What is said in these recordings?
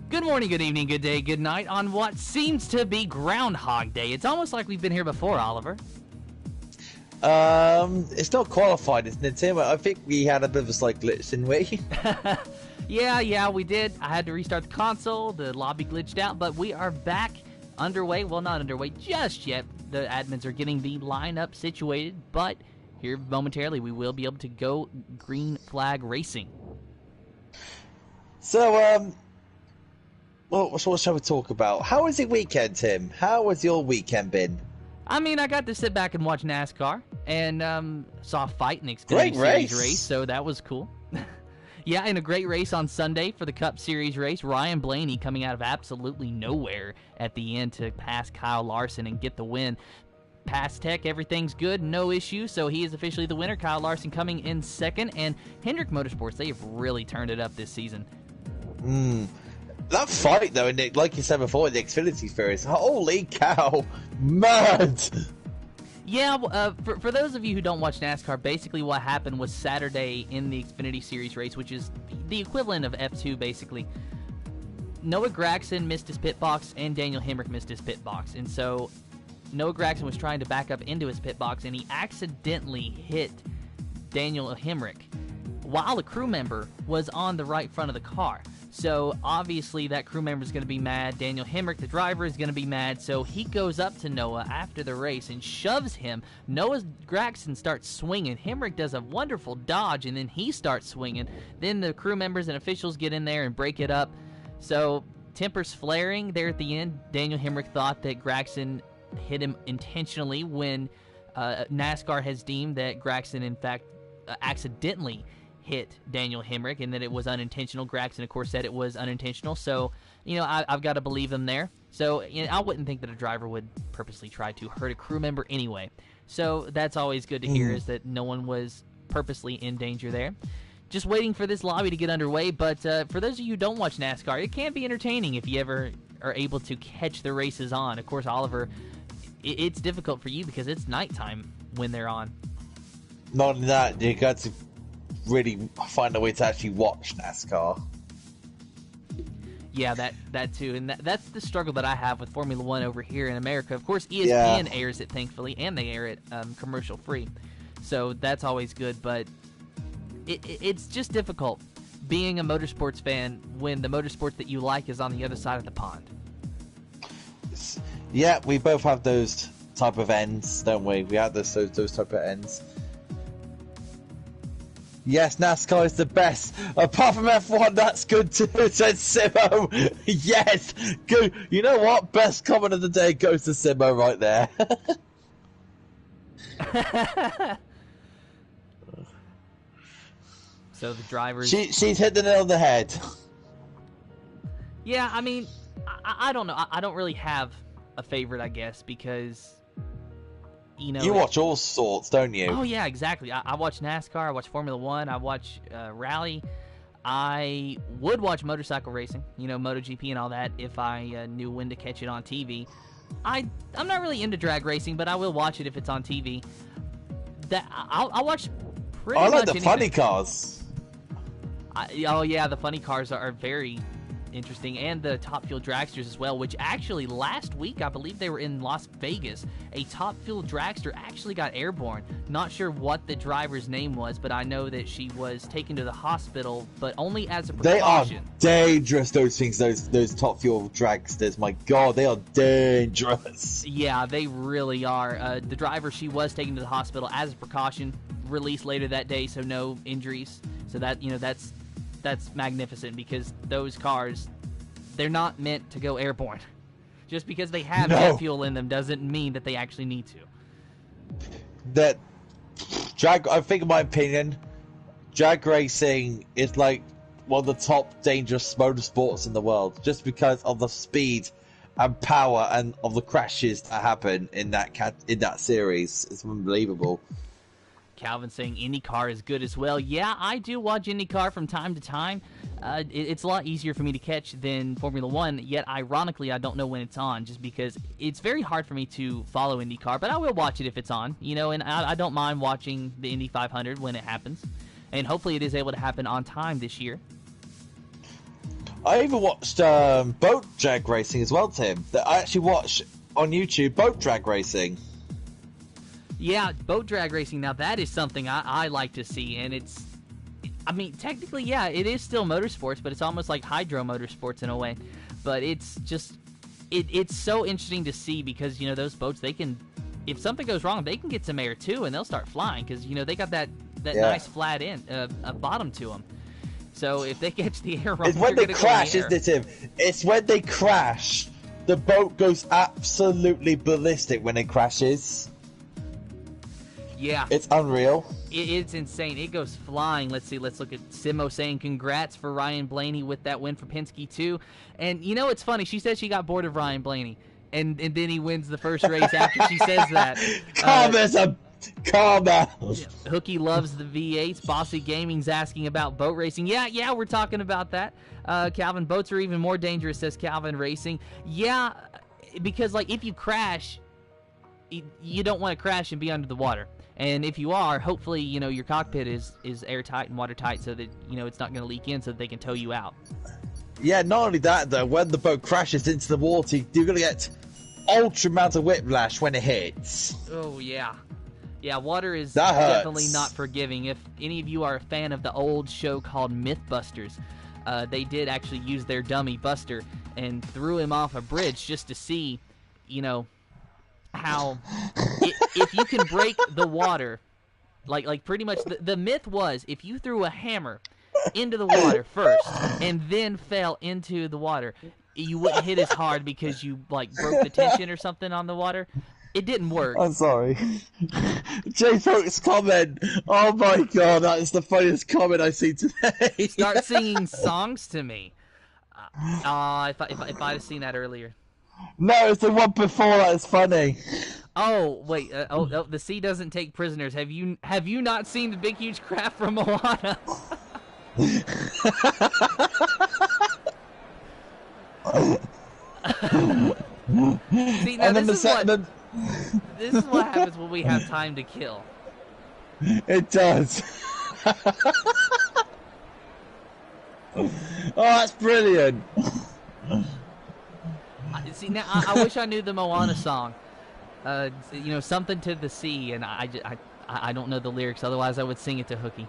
Good morning, good evening, good day, good night on what seems to be Groundhog Day. It's almost like we've been here before, Oliver. It's not qualified, isn't it, Tim? I think we had a bit of a slight glitch, didn't we? Yeah, we did. I had to restart the console. The lobby glitched out, but we are back underway. Well, not underway just yet. The admins are getting the lineup situated, but here momentarily we will be able to go green flag racing. So, what shall we talk about? How was your weekend, Tim? How has your weekend been? I mean, I got to sit back and watch NASCAR and saw a fight in the Xfinity Series race, so that was cool. Yeah, and a great race on Sunday for the Cup Series race. Ryan Blaney coming out of absolutely nowhere at the end to pass Kyle Larson and get the win. Pass Tech, everything's good, no issue, so he is officially the winner. Kyle Larson coming in second, and Hendrick Motorsports, they have really turned it up this season. That fight, though, like you said before, in the Xfinity Series, holy cow, mad! Yeah, for those of you who don't watch NASCAR, basically what happened was Saturday in the Xfinity Series race, which is the equivalent of F2, basically. Noah Gragson missed his pit box, and Daniel Hemrick missed his pit box. And so Noah Gragson was trying to back up into his pit box, and he accidentally hit Daniel Hemrick while a crew member was on the right front of the car. So obviously that crew member is going to be mad. Daniel Hemrick, the driver, is going to be mad. So he goes up to Noah after the race and shoves him. Noah Gragson starts swinging. Hemrick does a wonderful dodge, and then he starts swinging. Then the crew members and officials get in there and break it up. So tempers flaring there at the end. Daniel Hemrick thought that Gragson hit him intentionally when NASCAR has deemed that Gragson, in fact, accidentally hit Daniel Hemrick and that it was unintentional. Gragson, of course, said it was unintentional. So, I've got to believe him there. So, I wouldn't think that a driver would purposely try to hurt a crew member anyway. So that's always good to hear, is that no one was purposely in danger there. Just waiting for this lobby to get underway. But for those of you who don't watch NASCAR, it can be entertaining if you ever are able to catch the races on. Of course, Oliver, it's difficult for you because it's nighttime when they're on. Not only that, you got to really find a way to actually watch NASCAR. Yeah, that too, and that's the struggle that I have with Formula One over here in America. Of course, ESPN airs it, thankfully, and they air it commercial free, so that's always good. But it's just difficult being a motorsports fan when the motorsports that you like is on the other side of the pond. Yeah, we both have those type of ends, don't we? We have those type of ends. Yes, NASCAR is the best. Apart from F1, that's good too, said Simo. Yes, good. You know what? Best comment of the day goes to Simo right there. So the drivers... She's hit the nail on the head. Yeah, I mean, I don't know. I don't really have a favorite, I guess, because... You watch all sorts, don't you? Oh, yeah, exactly. I watch NASCAR, I watch Formula One, I watch rally. I would watch motorcycle racing, MotoGP and all that, if I knew when to catch it on TV. I'm not really into drag racing, but I will watch it if it's on TV. I'll watch pretty much anything. I like the funny cars. Oh, yeah, the funny cars are very interesting, and the Top Fuel Dragsters as well, which actually last week, I believe they were in Las Vegas. A Top Fuel Dragster actually got airborne. Not sure what the driver's name was, but I know that she was taken to the hospital, but only as a precaution. They are dangerous, those things, those Top Fuel Dragsters. My God, they are dangerous. Yeah, they really are. The driver, she was taken to the hospital as a precaution, released later that day, so no injuries. So that, that's magnificent, because those cars, they're not meant to go airborne. Just because they have jet fuel in them doesn't mean that they actually need to. I think, in my opinion, drag racing is like one of the top dangerous motorsports in the world, just because of the speed and power and of the crashes that happen in that series. It's unbelievable. Calvin saying IndyCar is good as well. Yeah, I do watch IndyCar from time to time. It's a lot easier for me to catch than Formula One, yet ironically I don't know when it's on, just because it's very hard for me to follow IndyCar, but I will watch it if it's on, and I don't mind watching the Indy 500 when it happens, and hopefully it is able to happen on time this year. I even watched boat drag racing as well, Tim. That I actually watch on YouTube boat drag racing. Yeah, boat drag racing. Now that is something I like to see, and it's, I mean, technically, yeah, it is still motorsports, but it's almost like hydro motorsports in a way. But it's just, it's so interesting to see because, you know, those boats, they can, if something goes wrong, they can get some air too, and they'll start flying because, you know, they got that nice flat end, bottom to them. So if they catch the air wrong, it's when they crash, isn't it, Tim? It's when they crash, the boat goes absolutely ballistic when it crashes. Yeah. It's unreal. It's insane. It goes flying. Let's see. Let's look at Simo saying congrats for Ryan Blaney with that win for Penske too. And you know it's funny. She said she got bored of Ryan Blaney, and then he wins the first race after she says that. Calm down. Hooky loves the V8s. Bossy Gaming's asking about boat racing. Yeah, we're talking about that. Calvin, boats are even more dangerous, says Calvin Racing. Yeah, because like if you crash, you don't want to crash and be under the water. And if you are, hopefully, you know, your cockpit is airtight and watertight so that, you know, it's not going to leak in so that they can tow you out. Yeah, not only that, though, when the boat crashes into the water, you're going to get ultra amount of whiplash when it hits. Oh, yeah. Yeah, water is that definitely hurts. not forgiving. If any of you are a fan of the old show called Mythbusters, they did actually use their dummy Buster and threw him off a bridge just to see, you know, how if you can break the water, like pretty much the myth was if you threw a hammer into the water first and then fell into the water, you wouldn't hit as hard because you like broke the tension or something on the water. It didn't work. I'm sorry. Jay Folk's comment. Oh my god, that is the funniest comment I've seen today. Start singing songs to me. If I'd have seen that earlier. No, it's the one before that is funny. Oh wait! The sea doesn't take prisoners. Have you not seen the big huge craft from Moana? See, now this is what happens when we have time to kill. It does. Oh, that's brilliant. See, now I wish I knew the Moana song. You know, something to the sea, and I don't know the lyrics. Otherwise, I would sing it to Hooky.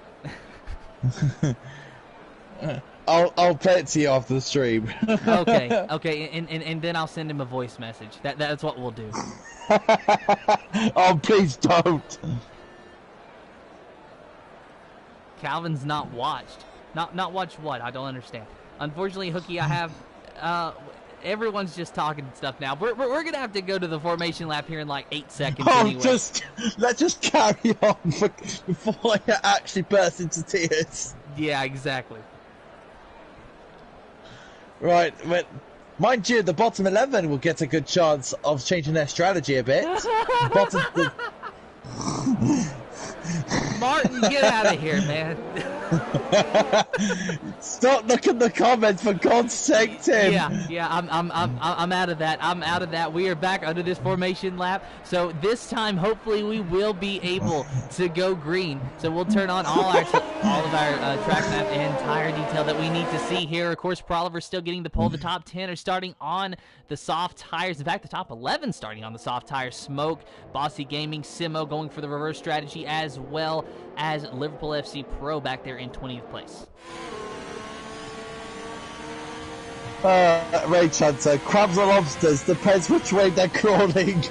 I'll play it to you after the stream. Okay, and then I'll send him a voice message. That's what we'll do. Oh, please don't. Calvin's not watched. Not watched what? I don't understand. Unfortunately, Hooky, I have. Everyone's just talking stuff now. We're gonna have to go to the formation lap here in like 8 seconds. Anyway. Let's just carry on before I actually burst into tears. Yeah, exactly. Right, but mind you, the bottom 11 will get a good chance of changing their strategy a bit. Martin, get out of here, man. Stop looking at the comments, for God's sake, Tim. Yeah, I'm out of that. I'm out of that. We are back under this formation lap. So this time, hopefully, we will be able to go green. So we'll turn on all of our track map and tire detail that we need to see here. Of course, Proliver's still getting the pole. The top 10 are starting on the soft tires. In fact, the top 11 starting on the soft tires. Smoke, Bossy Gaming, Simo going for the reverse strategy, as well as Liverpool FC Pro back there in 20th place. Ray Chanter, crabs or lobsters, depends which way they're crawling.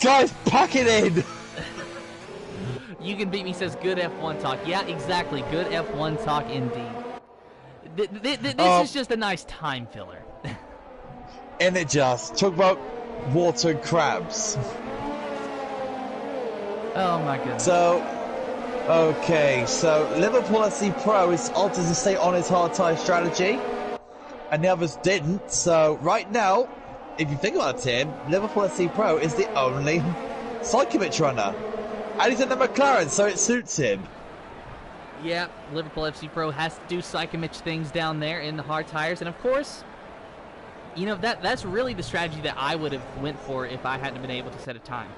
Guys, pack it in. You Can Beat Me says good F1 talk. Yeah, exactly. Good F1 talk indeed. This is just a nice time filler. And it just talk about water and crabs. Oh my goodness. So Liverpool FC Pro is altered to stay on its hard tire strategy, and the others didn't. So right now, if you think about it, Tim, Liverpool FC Pro is the only cyclomix runner, and he's in the McLaren, so it suits him. Yeah, Liverpool FC Pro has to do cyclomix things down there in the hard tires, and of course, you know, that's really the strategy that I would have went for if I hadn't been able to set a time.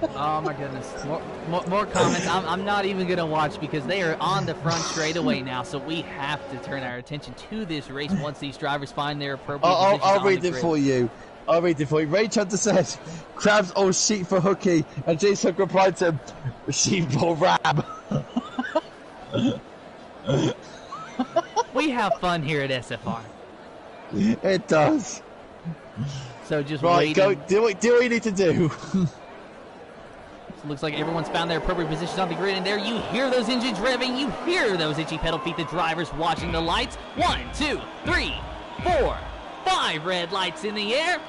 Oh my goodness. More comments. I'm not even going to watch because they are on the front straightaway now, so we have to turn our attention to this race once these drivers find their appropriate positions I'll on read the it grid. for you. I'll read it for you. Ray Hunter says, Crab's old sheep for hooky, and Jason Hook replied to him, sheep for rab. We have fun here at SFR. It does. So just Right, waiting. go do what you need to do. Looks like everyone's found their appropriate positions on the grid, and there you hear those engines revving. You hear those itchy pedal feet. The drivers watching the lights. 1, 2, 3, 4, 5 red lights in the air.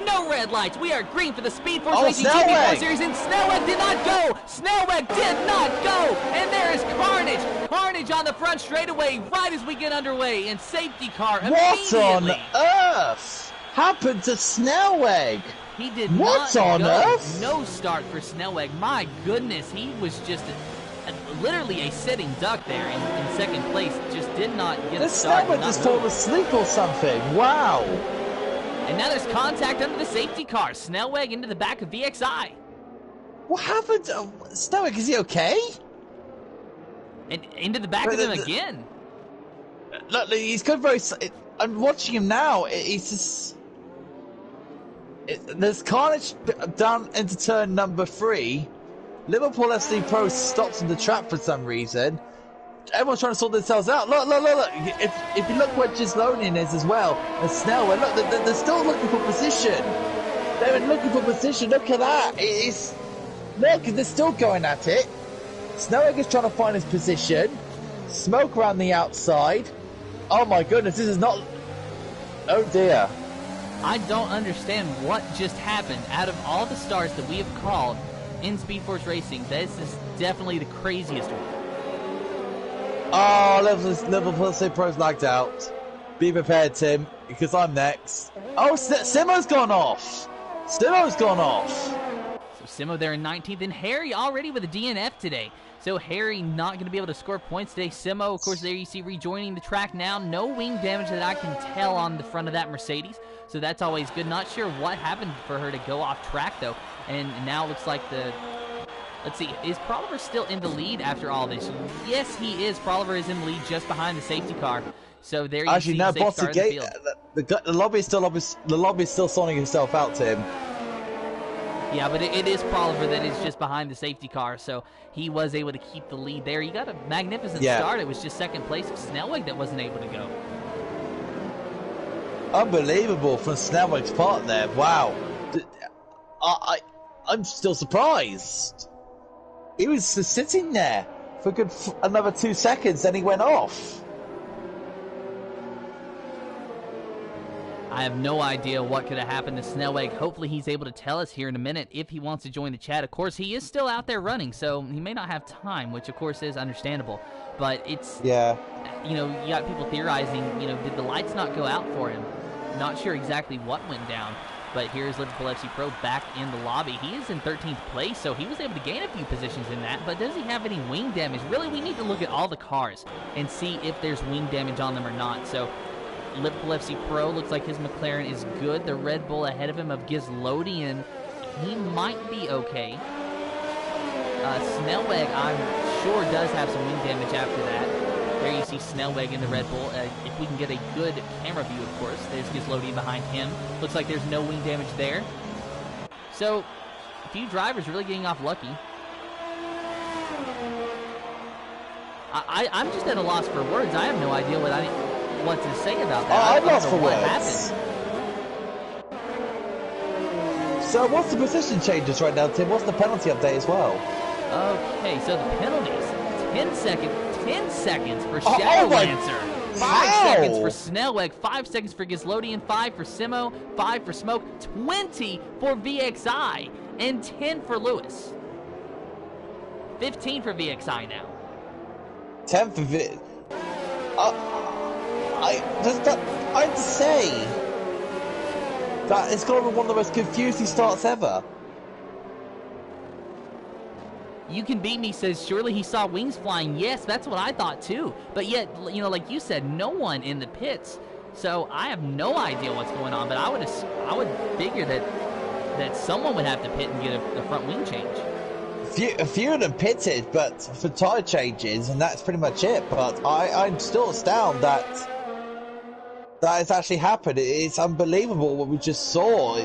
No red lights. We are green for the Speed Force Racing GP4 Series, and Snellweg did not go. Snellweg did not go, and there is carnage. Carnage on the front straightaway right as we get underway, and safety car immediately. What on earth happened to Snellweg? He did what not on go. earth? No start for Snellweg. My goodness, he was just literally a sitting duck there in second place. Just did not get a start. Snellweg just fallen asleep or something. Wow. And now there's contact under the safety car. Snellweg into the back of VXI. What happened? Snellweg, is he okay? And into the back of him again. Look, he's got very. I'm watching him now. He's just. There's carnage down into turn number 3. Liverpool FC Pro stops in the trap for some reason. Everyone's trying to sort themselves out. Look. If you look where Gislonian is as well, and Snellweg, look, they're still looking for position. They've been looking for position. Look at that. Look, they're still going at it. Snellweg is trying to find his position. Smoke around the outside. Oh my goodness, this is not... Oh dear. I don't understand what just happened. Out of all the starts that we have called in Speed Force Racing, this is definitely the craziest one. Oh, Liverpool FC Pro's lagged out. Be prepared, Tim, because I'm next. Oh, Simo's gone off. Simo's gone off. So Simo there in 19th, and Harry already with a DNF today. So Harry not going to be able to score points today. Simo, of course, there you see rejoining the track now. No wing damage that I can tell on the front of that Mercedes. So that's always good. Not sure what happened for her to go off track, though. And now it looks like the... Let's see, is Proliver still in the lead after all this? Yes, he is. Proliver is in the lead just behind the safety car. So there you see no, the safety car in the field. The lobby is still sorting himself out, Tim. Yeah, but it is Proliver that is just behind the safety car, so he was able to keep the lead there. He got a magnificent start. It was just second place of Snellweg that wasn't able to go. Unbelievable from Snellweg's part there. Wow. I'm still surprised. He was just sitting there for another 2 seconds, then he went off. I have no idea what could have happened to Snellweg. Hopefully he's able to tell us here in a minute if he wants to join the chat. Of course, he is still out there running, so he may not have time, which of course is understandable. But it's, you got people theorizing, did the lights not go out for him? Not sure exactly what went down. But here's Liverpool FC Pro back in the lobby. He is in 13th place, so he was able to gain a few positions in that. But does he have any wing damage? Really, we need to look at all the cars and see if there's wing damage on them or not. So Liverpool FC Pro looks like his McLaren is good. The Red Bull ahead of him of Gislodian, he might be okay. Snellweg, I'm sure, does have some wing damage after that. There you see Snellweg in the Red Bull. If we can get a good camera view, of course. There's Gislodian behind him. Looks like there's no wing damage there. So, a few drivers really getting off lucky. I'm just at a loss for words. I have no idea what to say about that. I'm lost for what words. Happened. So what's the position changes right now, Tim? What's the penalty update as well? Okay, so the penalties. 10 seconds for Shadow Lancer. 5 seconds for Snellweg, 5 seconds for Gislodian, 5 for Simo, 5 for Smoke, 20 for VXI, and 10 for Lewis. 15 for VXI now. 10 for I have to say that it's got to be one of the most confusing starts ever. You Can Beat Me says, surely he saw wings flying. Yes, that's what I thought too. But yet, like you said, no one in the pits. So I have no idea what's going on. But I would figure that that someone would have to pit and get a front wing change. A few of them pitted, but for tyre changes, and that's pretty much it. But I'm still astounded that has actually happened. It's unbelievable what we just saw.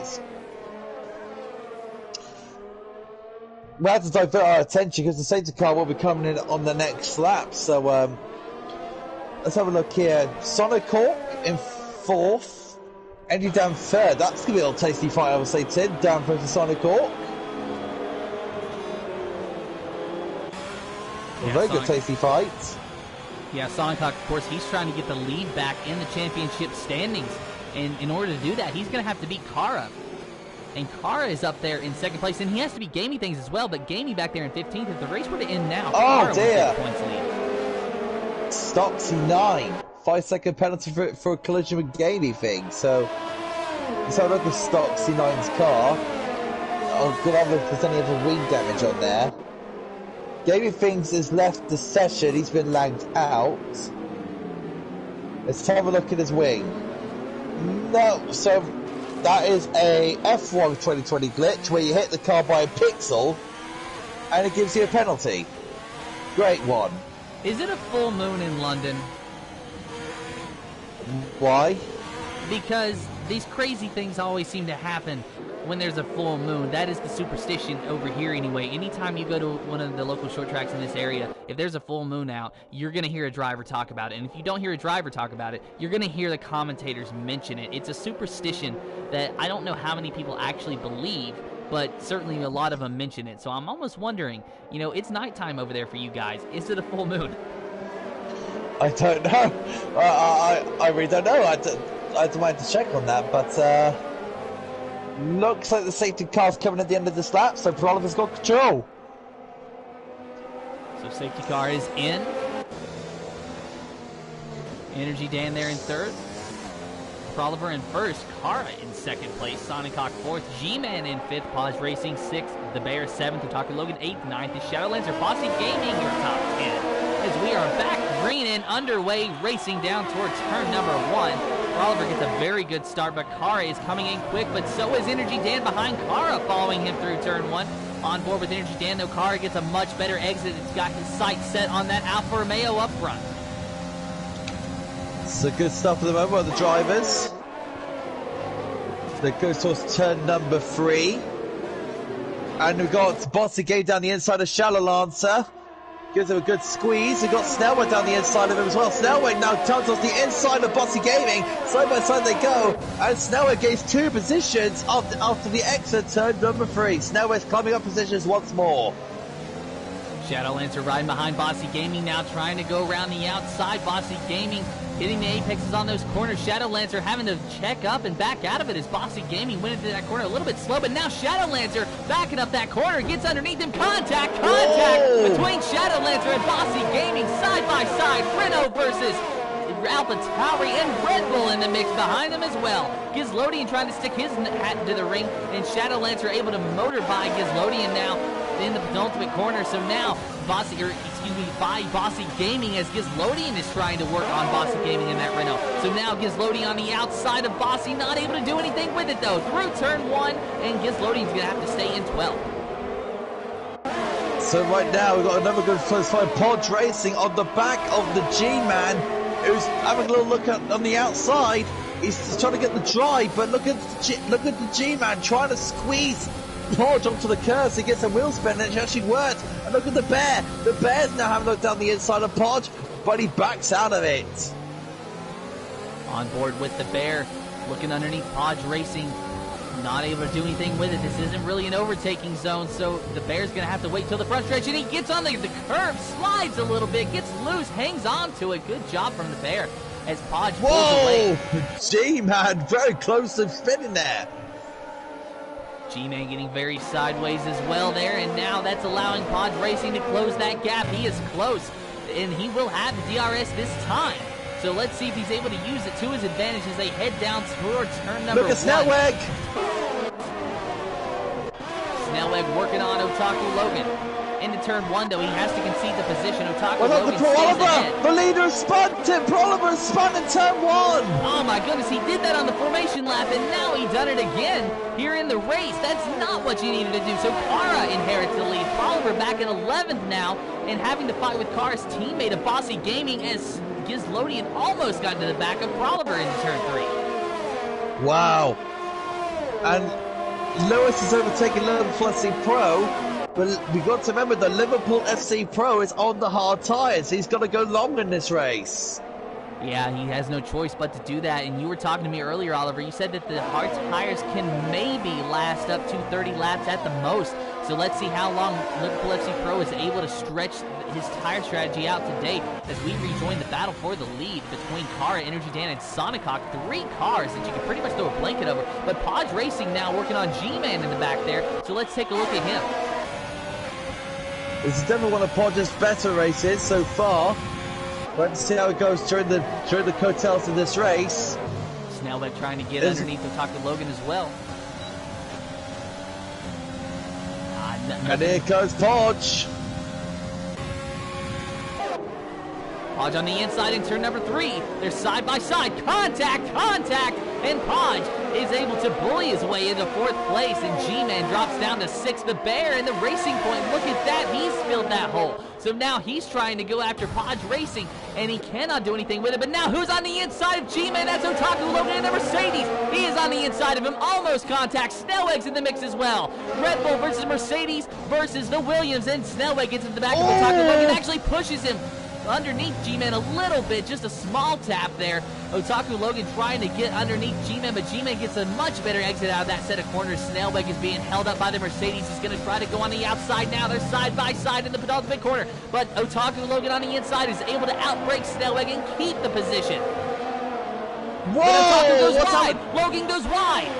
We have to divert our attention because the safety car will be coming in on the next lap. So let's have a look here. Sonic Hawk in 4th, Andy down 3rd. That's gonna be a little tasty fight, I would say. Tim down for Sonic Hawk. Yeah, very good tasty fight. Yeah, Sonic Hawk, of course, he's trying to get the lead back in the championship standings. And in order to do that, he's going to have to beat Kara. And Kara is up there in 2nd place, and he has to beat Gamey Things as well. But Gamey back there in 15th. If the race were to end now, Kara would get points lead. Stocksy 9. 5-second penalty for a collision with Gamey Things. So, let's have a look at Stocksy 9's car. Oh, good on if there's any other wing damage on there. Gamey Things has left the session. He's been lagged out. Let's have a look at his wing. No, so that is a F1 2020 glitch where you hit the car by a pixel and it gives you a penalty. Great one. Is it a full moon in London? Why? Because these crazy things always seem to happen when there's a full moon. That is the superstition over here anyway. Anytime you go to one of the local short tracks in this area, if there's a full moon out, you're going to hear a driver talk about it. And if you don't hear a driver talk about it, you're going to hear the commentators mention it. It's a superstition that I don't know how many people actually believe, but certainly a lot of them mention it. So I'm almost wondering, you know, it's nighttime over there for you guys. Is it a full moon? I don't know. I really don't know. I'd mind to check on that, but looks like the safety car's coming at the end of this lap, so Oliver's got control. So safety car is in. Energy Dan there in 3rd. Oliver in 1st. Kara in 2nd place. Sonic Hawk 4th. G-Man in 5th. Pause Racing 6th. The Bear 7th. Otaku Logan 8th. 9th is Shadowlancer. Bossy Gaming your top 10. As we are back green and underway, racing down towards turn number 1. Oliver gets a very good start, but Kara is coming in quick, but so is Energy Dan behind Kara, following him through turn 1. On board with Energy Dan, though, Kara gets a much better exit. It's got his sights set on that Alfa Romeo up front. So good stuff at the moment by the drivers. That goes towards turn number 3. And we've got Bossy Game down the inside of Shallow Lancer. Gives him a good squeeze. We've got Snellway down the inside of him as well. Snellway now turns off the inside of Bossy Gaming. Side by side they go. And Snellway gains 2 positions after the exit turn number 3. Snellway's climbing up positions once more. Shadowlancer riding behind Bossy Gaming now, trying to go around the outside. Bossy Gaming hitting the apexes on those corners. Shadowlancer having to check up and back out of it as Bossy Gaming went into that corner a little bit slow, but now Shadowlancer backing up that corner, gets underneath him. Contact Whoa! Between Shadowlancer and Bossy Gaming, side by side. Renault versus Alpha Tauri and Red Bull in the mix behind them as well. Gizlodian trying to stick his hat into the ring, and Shadowlancer able to motor by Gizlodian now in the penultimate corner. So now Bossy Gaming as Gizlodian is trying to work on Bossy Gaming in that Renault. So now Gizlodian on the outside of Bossy, not able to do anything with it though. Through turn 1, and Gizlodian's gonna have to stay in 12th. So right now we've got another good close fight. Podge Racing on the back of the G-Man, who's having a little look on the outside. He's trying to get the drive, but look at the G-Man trying to squeeze Podge onto the curve. So he gets a wheel spin, and it actually worked. And look at the Bear. The Bear's now having a look down the inside of Podge, but he backs out of it. On board with the Bear, looking underneath Podge Racing, not able to do anything with it. This isn't really an overtaking zone, so the Bear's going to have to wait till the front stretch, and he gets on the curve, slides a little bit, gets loose, hangs on to it. Good job from the Bear as Podge pulls away. G-Man, very close to spinning there. G-Man getting very sideways as well there, and now that's allowing Podge Racing to close that gap. He is close, and he will have the DRS this time. So let's see if he's able to use it to his advantage as they head down towards turn number 1. Look at Snellweg! Snellweg working on Otaku Logan. into turn 1, though. He has to concede the position. Otaku Well, Logan stays ahead. The leader spun. Tim Proliver spun in turn 1. Oh my goodness, he did that on the formation lap, and now he done it again here in the race. That's not what you needed to do. So Kara inherits the lead. Proliver back in 11th now, and having to fight with Kara's teammate of Bossy Gaming as Gizlodian almost got into the back of Proliver in turn 3. Wow. And Lewis is overtaking Liverpool FC Pro, but we got to remember the Liverpool FC Pro is on the hard tyres. He's got to go long in this race. Yeah, he has no choice but to do that. And you were talking to me earlier, Oliver. You said that the hard tires can maybe last up to 30 laps at the most. So let's see how long Liverpool FC Pro is able to stretch his tire strategy out today as we rejoin the battle for the lead between Kara, Energy Dan, and Sonic Hawk. 3 cars that you can pretty much throw a blanket over. But Podge Racing now working on G-Man in the back there. So let's take a look at him. This is definitely one of Podge's better races so far. Let's see how it goes during the coattails of this race. Snellbeck trying to get underneath Otaku Logan as well. And here goes Podge. Podge on the inside in turn number 3. They're side by side. Contact! And Podge is able to bully his way into 4th place, and G-Man drops down to 6th. The Bear in the Racing Point. Look at that. He's filled that hole. So now he's trying to go after Podge Racing, and he cannot do anything with it. But now who's on the inside of G-Man? That's Otaku Logan in the Mercedes. He is on the inside of him. Almost contact. Snellweg's in the mix as well. Red Bull versus Mercedes versus the Williams, and Snellweg gets into the back of Otaku Logan. Actually pushes him underneath G-Man a little bit, just a small tap there. Otaku Logan trying to get underneath G-Man, but G-Man gets a much better exit out of that set of corners. Snellweg is being held up by the Mercedes. He's going to try to go on the outside now. They're side by side in the penultimate corner, but Otaku Logan on the inside is able to outbrake Snellweg and keep the position. Whoa! Otaku goes wide. Logan goes wide.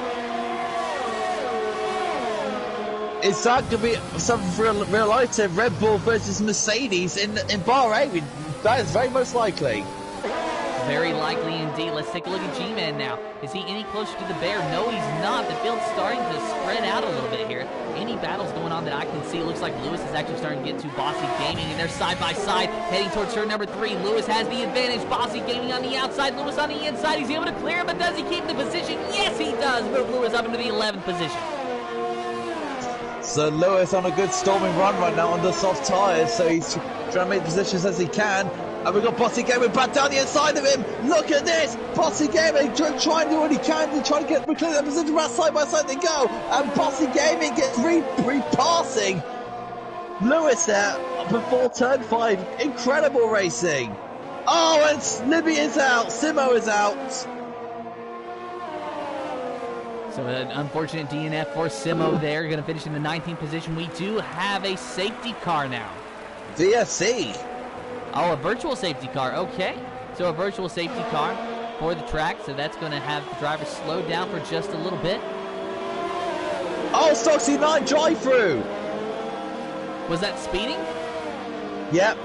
Is that going to be something real life to Red Bull versus Mercedes in Bahrain? That is very most likely. Very likely indeed. Let's take a look at G-Man now. Is he any closer to the Bear? No, he's not. The field's starting to spread out a little bit here. Any battles going on that I can see? It looks like Lewis is actually starting to get to Bossy Gaming, and they're side by side, heading towards turn number 3. Lewis has the advantage. Bossy Gaming on the outside. Lewis on the inside. He's able to clear him, but does he keep the position? Yes, he does. Move Lewis up into the 11th position. So Lewis on a good storming run right now on the soft tyres, so he's trying to make positions as he can. And we've got Bossy Gaming back down the inside of him. Look at this! Bossy Gaming trying to do what he can to try to get clear that position. Right side by side they go. And Bossy Gaming gets repassing Lewis there before turn 5. Incredible racing. Oh, and Libby is out. Simo is out. So an unfortunate DNF for Simo there. Going to finish in the 19th position. We do have a safety car now. VFC. Oh, a virtual safety car. Okay. So a virtual safety car for the track. So that's going to have the driver slow down for just a little bit. Oh, Stoxy 9 drive-through. Was that speeding? Yep.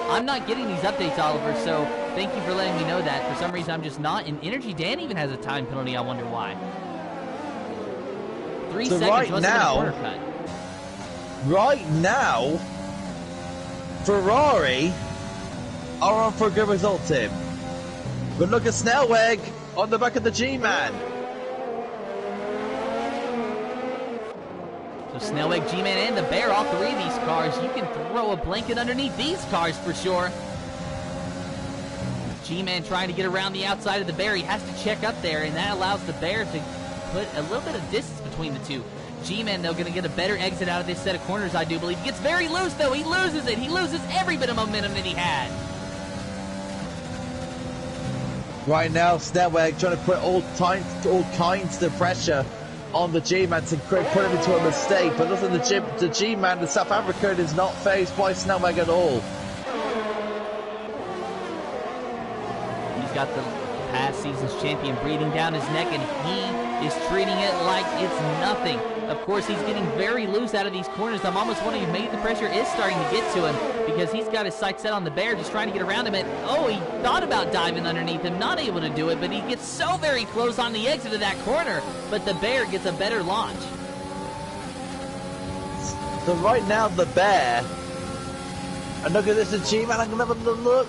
I'm not getting these updates, Oliver, so thank you for letting me know that. For some reason, I'm just not. And Energy Dan even has a time penalty. I wonder why. 3 seconds right must have been a corner cut. Right now, Ferrari are on for a good result, Tim. But look at Snellweg on the back of the G-Man. So Snellweg, G-Man, and the Bear, all 3 of these cars. You can throw a blanket underneath these cars for sure. G-Man trying to get around the outside of the Bear. He has to check up there, and that allows the Bear to put a little bit of distance between the two. G-Man, though, going to get a better exit out of this set of corners, I do believe. He gets very loose, though. He loses it. He loses every bit of momentum that he had. Right now, Snellweg trying to put all kinds of pressure on the G-Man to put him into a mistake. But listen, the G-Man, the South African, is not fazed by Snellweg at all. He's got the past season's champion breathing down his neck, and he is treating it like it's nothing. Of course, he's getting very loose out of these corners. I'm almost wondering if maybe the pressure is starting to get to him because he's got his sights set on the Bear, just trying to get around him. And oh, he thought about diving underneath him, not able to do it, but he gets so very close on the exit of that corner. But the Bear gets a better launch. So right now, the Bear. And look at this achievement. I'm going to have a look.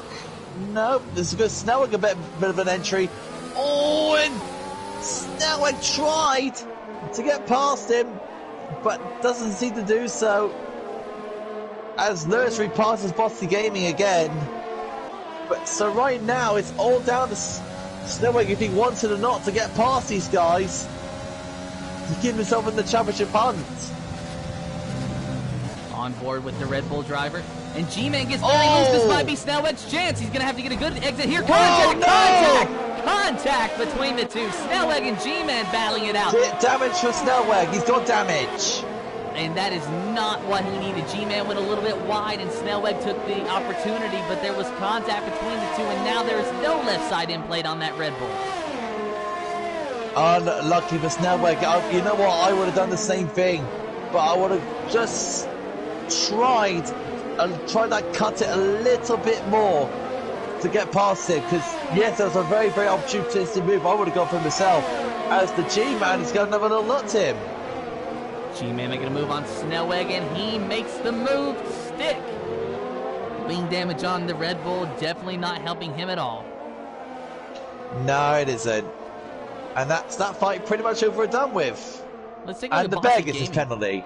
Nope. This is good. Snellweg a bit of an entry. Oh, and Snellweg tried to get past him, but doesn't seem to do so. As Lewis repasses Bossy Gaming again. But so right now, it's all down to Snellweg if he wanted or not to get past these guys to keep himself in the championship hunt. On board with the Red Bull driver. And G-Man gets very loose. This might be Snellweg's chance. He's going to have to get a good exit here. Contact between the two. Snellweg and G-Man battling it out. Damage for Snellweg. He's got damage. And that is not what he needed. G-Man went a little bit wide, and Snellweg took the opportunity, but there was contact between the two, and now there is no left side in plate on that Red Bull. Unlucky for Snellweg. You know what? I would have done the same thing, but I would have just tried that cut it a little bit more to get past it, because yes, that was a very, very opportunistic move. I would have gone for myself. As the G-Man is going to have a little look at him. G-Man making a move on Snellweg, and he makes the move stick. Wing damage on the Red Bull, definitely not helping him at all. No, it isn't. And that's that fight pretty much over and done with. Let's take a look and at the Bear Bossy gets his Gaming. penalty.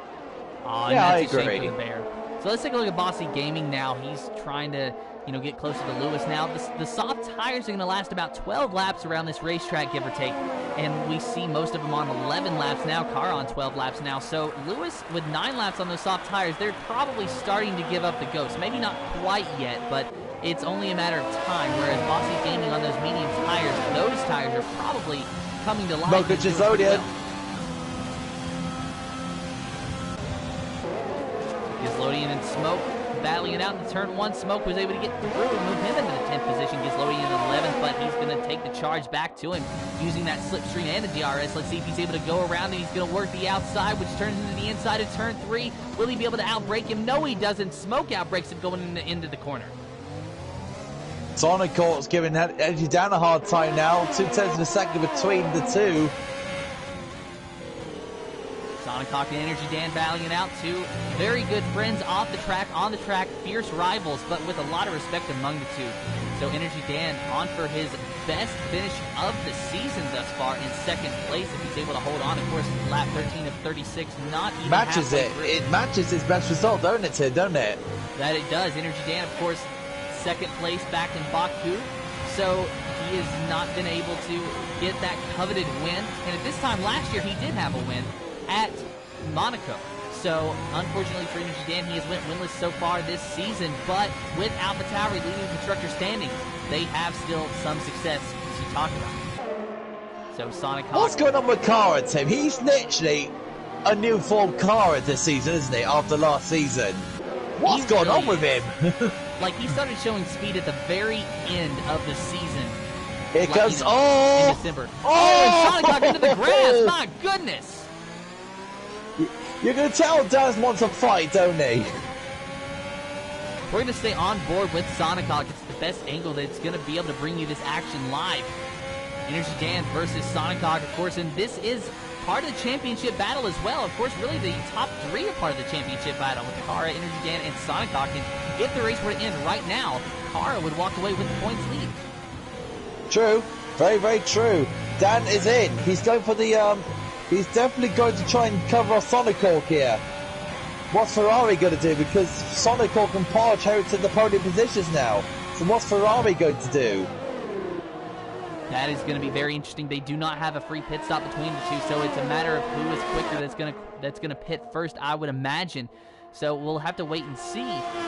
Oh, yeah, I that's a shame agree. for the Bear. So let's take a look at Bossy Gaming now. He's trying to, get closer to Lewis now. The soft tires are going to last about 12 laps around this racetrack, give or take. And we see most of them on 11 laps now. Car on 12 laps now. So Lewis, with 9 laps on those soft tires, they're probably starting to give up the ghost. Maybe not quite yet, but it's only a matter of time. Whereas Bossy Gaming on those medium tires, those tires are probably coming to life. No good Gisodian. Gislodian and Smoke battling it out in turn 1. Smoke was able to get through and move him into the 10th position. Gislodian in 11th, but he's going to take the charge back to him using that slipstream and a DRS. Let's see if he's able to go around, and he's going to work the outside, which turns into the inside of turn 3. Will he be able to outbrake him? No, he doesn't. Smoke outbreaks him going into the corner. Sonic Court's giving Energy Dan a hard time now. 2/10 of a second between the two. Sonic Hawk and Energy Dan battling it out. Two very good friends off the track, on the track, fierce rivals, but with a lot of respect among the two. So Energy Dan on for his best finish of the season thus far in 2nd place if he's able to hold on. Of course, lap 13 of 36, not even matches it. through. It matches his best result, don't it, Tim? Don't it? That it does. Energy Dan, of course, 2nd place back in Baku. So he has not been able to get that coveted win. And at this time last year, he did have a win at Monaco. So unfortunately for Energy Dan, he has went winless so far this season, but with AlphaTauri leading the constructor standings, they have still some success to talk about. So Sonic Hawk. What's going on with Kara, Tim? He's literally a new form Kara this season, isn't he, after last season? What's going on with him? Like, he started showing speed at the very end of the season. Here comes, in December. And Sonic Hawk into the grass. My goodness. You can tell Dan wants a fight, don't he? We're going to stay on board with Sonic Hawk. It's the best angle that it's going to be able to bring you this action live. Energy Dan versus Sonic Hawk, of course, and this is part of the championship battle as well. Of course, really the top 3 are part of the championship battle with Kara, Energy Dan, and Sonic Hawk. And if the race were to end right now, Kara would walk away with the points lead. True. Very, very true. Dan is in. He's going for the, he's definitely going to try and cover off Sonic Hawk here. What's Ferrari going to do? Because Sonic Hawk and Porsche inherited the podium positions now. So what's Ferrari going to do? That is going to be very interesting. They do not have a free pit stop between the two, so it's a matter of who is quicker that's going to pit first, I would imagine. So we'll have to wait and see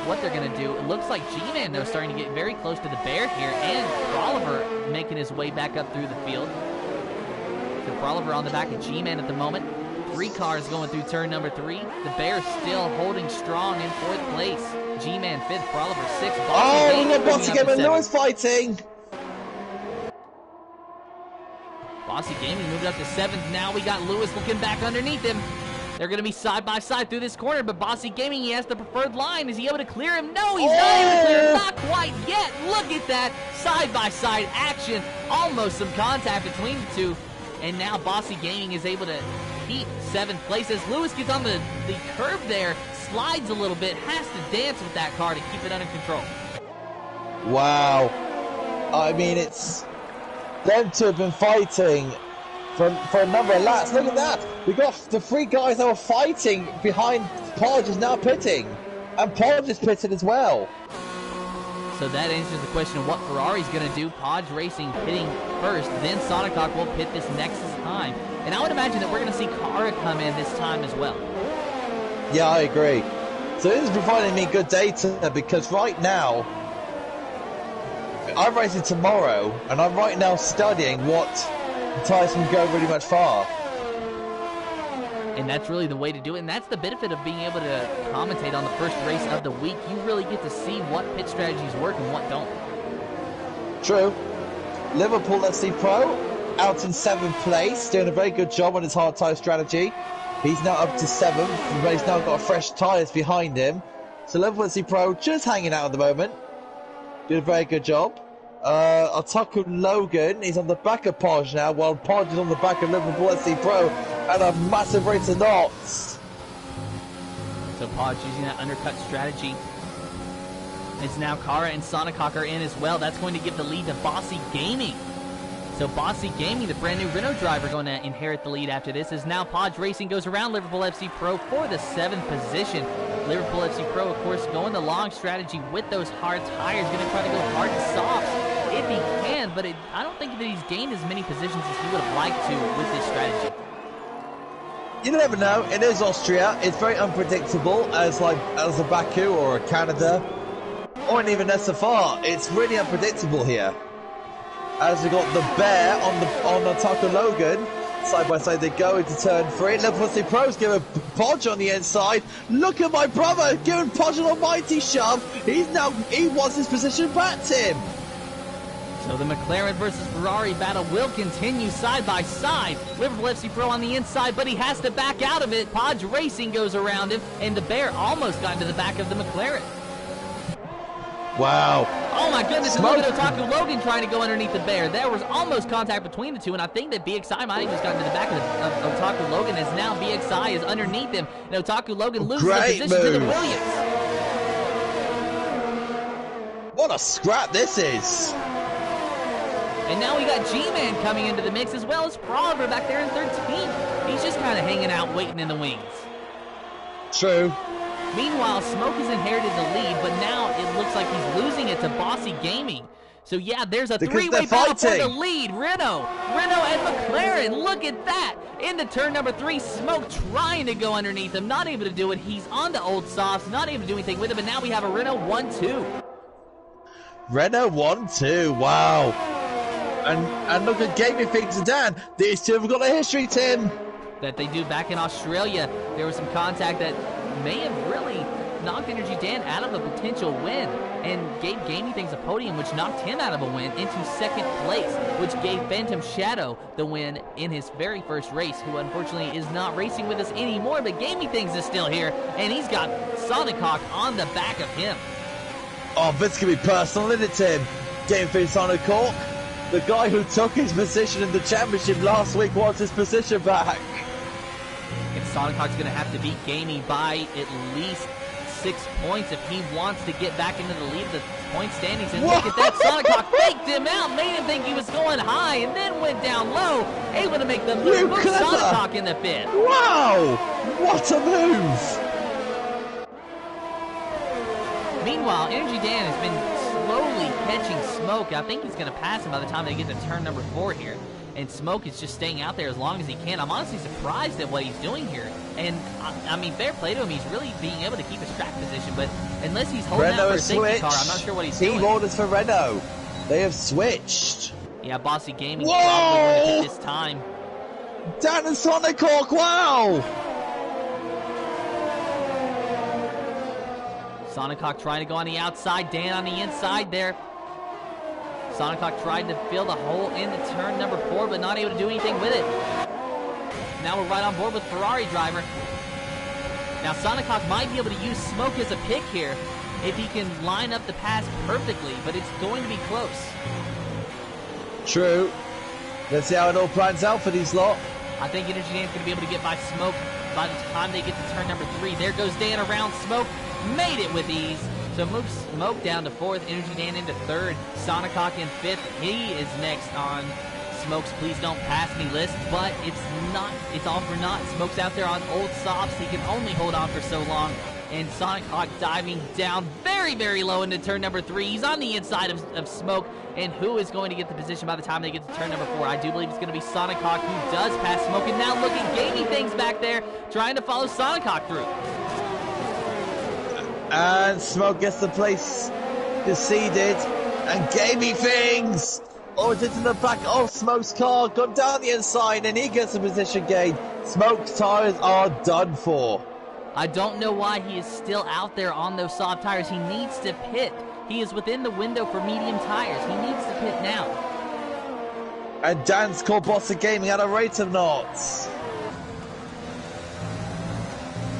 what they're going to do. It looks like G-Man, though, starting to get very close to the Bear here, and Oliver making his way back up through the field. So Oliver on the back of G-Man at the moment. 3 cars going through turn number 3. The Bear still holding strong in 4th place. G-Man 5th, Oliver 6th. Oh, look, Bossy Gaming, Lewis fighting. Bossy Gaming moved up to 7th. Now we got Lewis looking back underneath him. They're going to be side by side through this corner, but Bossy Gaming, he has the preferred line. Is he able to clear him? No, he's not able to clear him. Not quite yet. Look at that side by side action. Almost some contact between the two. And now Bossy Gaming is able to repeat 7th place as Lewis gets on the curb there, slides a little bit, has to dance with that car to keep it under control. Wow. I mean, it's them two have been fighting for a number of laps. Look at that. We got the 3 guys that were fighting behind Podge is now pitting. And Podge is pitting as well. So that answers the question of what Ferrari's going to do. Podge Racing pitting first, then Sonicok will pit this next time. And I would imagine that we're going to see Kara come in this time as well. Yeah, I agree. So this is providing me good data because right now, I'm racing tomorrow, and I'm right now studying what tyres can go really much far. And that's really the way to do it, and that's the benefit of being able to commentate on the first race of the week. You really get to see what pit strategies work and what don't. True. Liverpool FC Pro out in 7th place, doing a very good job on his hard tyre strategy. He's now up to 7th, but he's now got fresh tyres behind him. So Liverpool FC Pro just hanging out at the moment, doing a very good job. Otaku Logan, he's on the back of Podge now, while Podge is on the back of Liverpool FC Pro, and a massive race of knots. So Podge using that undercut strategy. It's now Kara and Sonicok are in as well. That's going to give the lead to Bossy Gaming. So Bossy Gaming, the brand new Renault driver, going to inherit the lead after this, as now Podge Racing goes around Liverpool FC Pro for the 7th position. Liverpool FC Pro, of course, going the long strategy with those hard tires, going to try to go hard and soft if he can, but I don't think that he's gained as many positions as he would have liked to with this strategy. You never know. It is Austria. It's very unpredictable, as a Baku or a Canada, or even SFR. It's really unpredictable here. As we got the bear on the Otaku Logan. Side by side they go into turn 3. Liverpool FC Pro's giving Podge on the inside. Look at my brother giving Podge an almighty shove. He wants his position back, Tim. So the McLaren versus Ferrari battle will continue side by side. Liverpool FC Pro on the inside, but he has to back out of it. Podge Racing goes around him, and the bear almost got into the back of the McLaren. Wow. Oh my goodness, and look at Otaku Logan trying to go underneath the bear. There was almost contact between the two, and I think that BXI might have just gotten to the back of Otaku Logan, as now BXI is underneath him, and Otaku Logan loses the position to the Williams. What a scrap this is. And now we got G-Man coming into the mix, as well as Froliver back there in 13th. He's just kind of hanging out, waiting in the wings. True. Meanwhile, Smoke has inherited the lead, but now it looks like he's losing it to Bossy Gaming. So yeah, there's a three-way battle for the lead. Renault and McLaren, look at that. Into turn number 3, Smoke trying to go underneath him, not able to do it. He's on to old softs, not able to do anything with it, but now we have a Renault 1-2. Renault 1-2, wow. And look at Gaming Things and Dan. These two have got a history, Tim. That they do back in Australia. There was some contact that may have really knocked Energy Dan out of a potential win and gave Gaming Things a podium, which knocked him out of a win into 2nd place, which gave Phantom Shadow the win in his very first race, who unfortunately is not racing with us anymore, but Gaming Things is still here, and he's got Sonicok on the back of him. Oh, this can be personal, isn't it, Tim? Gaming Things Sonicok, the guy who took his position in the championship last week, wants his position back. And Sonicok's going to have to beat Gaming by at least 6 points if he wants to get back into the lead of the point standings. And look at that, Sonicok faked him out, made him think he was going high, and then went down low, able to make the move, put Sonicok in the 5th. Wow, what a move! Meanwhile, Energy Dan has been slowly catching Smoke. I think he's going to pass him by the time they get to turn number 4 here. And Smoke is just staying out there as long as he can. I'm honestly surprised at what he's doing here. And, I mean, fair play to him. He's really being able to keep his track position. But unless he's holding out for a safety car, I'm not sure what he's doing. Team orders for Renault. They have switched. Yeah, Bossy Gaming probably going to hit this time. Dan and Sonicok, wow! Sonicok trying to go on the outside. Dan on the inside there. Sonicok tried to fill the hole into turn number 4, but not able to do anything with it. Now we're right on board with Ferrari driver. Now Sonicok might be able to use Smoke as a pick here if he can line up the pass perfectly, but it's going to be close. True. Let's see how it all plans out for these lot. I think Energy Dan's going to be able to get by Smoke by the time they get to turn number 3. There goes Dan around Smoke. Made it with ease. So moves Smoke down to 4th. Energy Dan into 3rd. Sonic Hawk in 5th. He is next on Smoke's Please Don't Pass Me list, but it's all for naught. Smoke's out there on old softs. He can only hold on for so long. And Sonic Hawk diving down very, very low into turn number 3. He's on the inside of Smoke. And who is going to get the position by the time they get to turn number 4? I do believe it's going to be Sonic Hawk, who does pass Smoke. And now look at Gamey Things back there trying to follow Sonic Hawk through. And Smoke gets the place conceded. And Gamey Things! Oh, it's into the back of Smoke's car. Gone down the inside and he gets the position gain. Smoke's tires are done for. I don't know why he is still out there on those soft tires. He needs to pit. He is within the window for medium tires. He needs to pit now. And Dan's called Bossa Gaming at a rate of knots.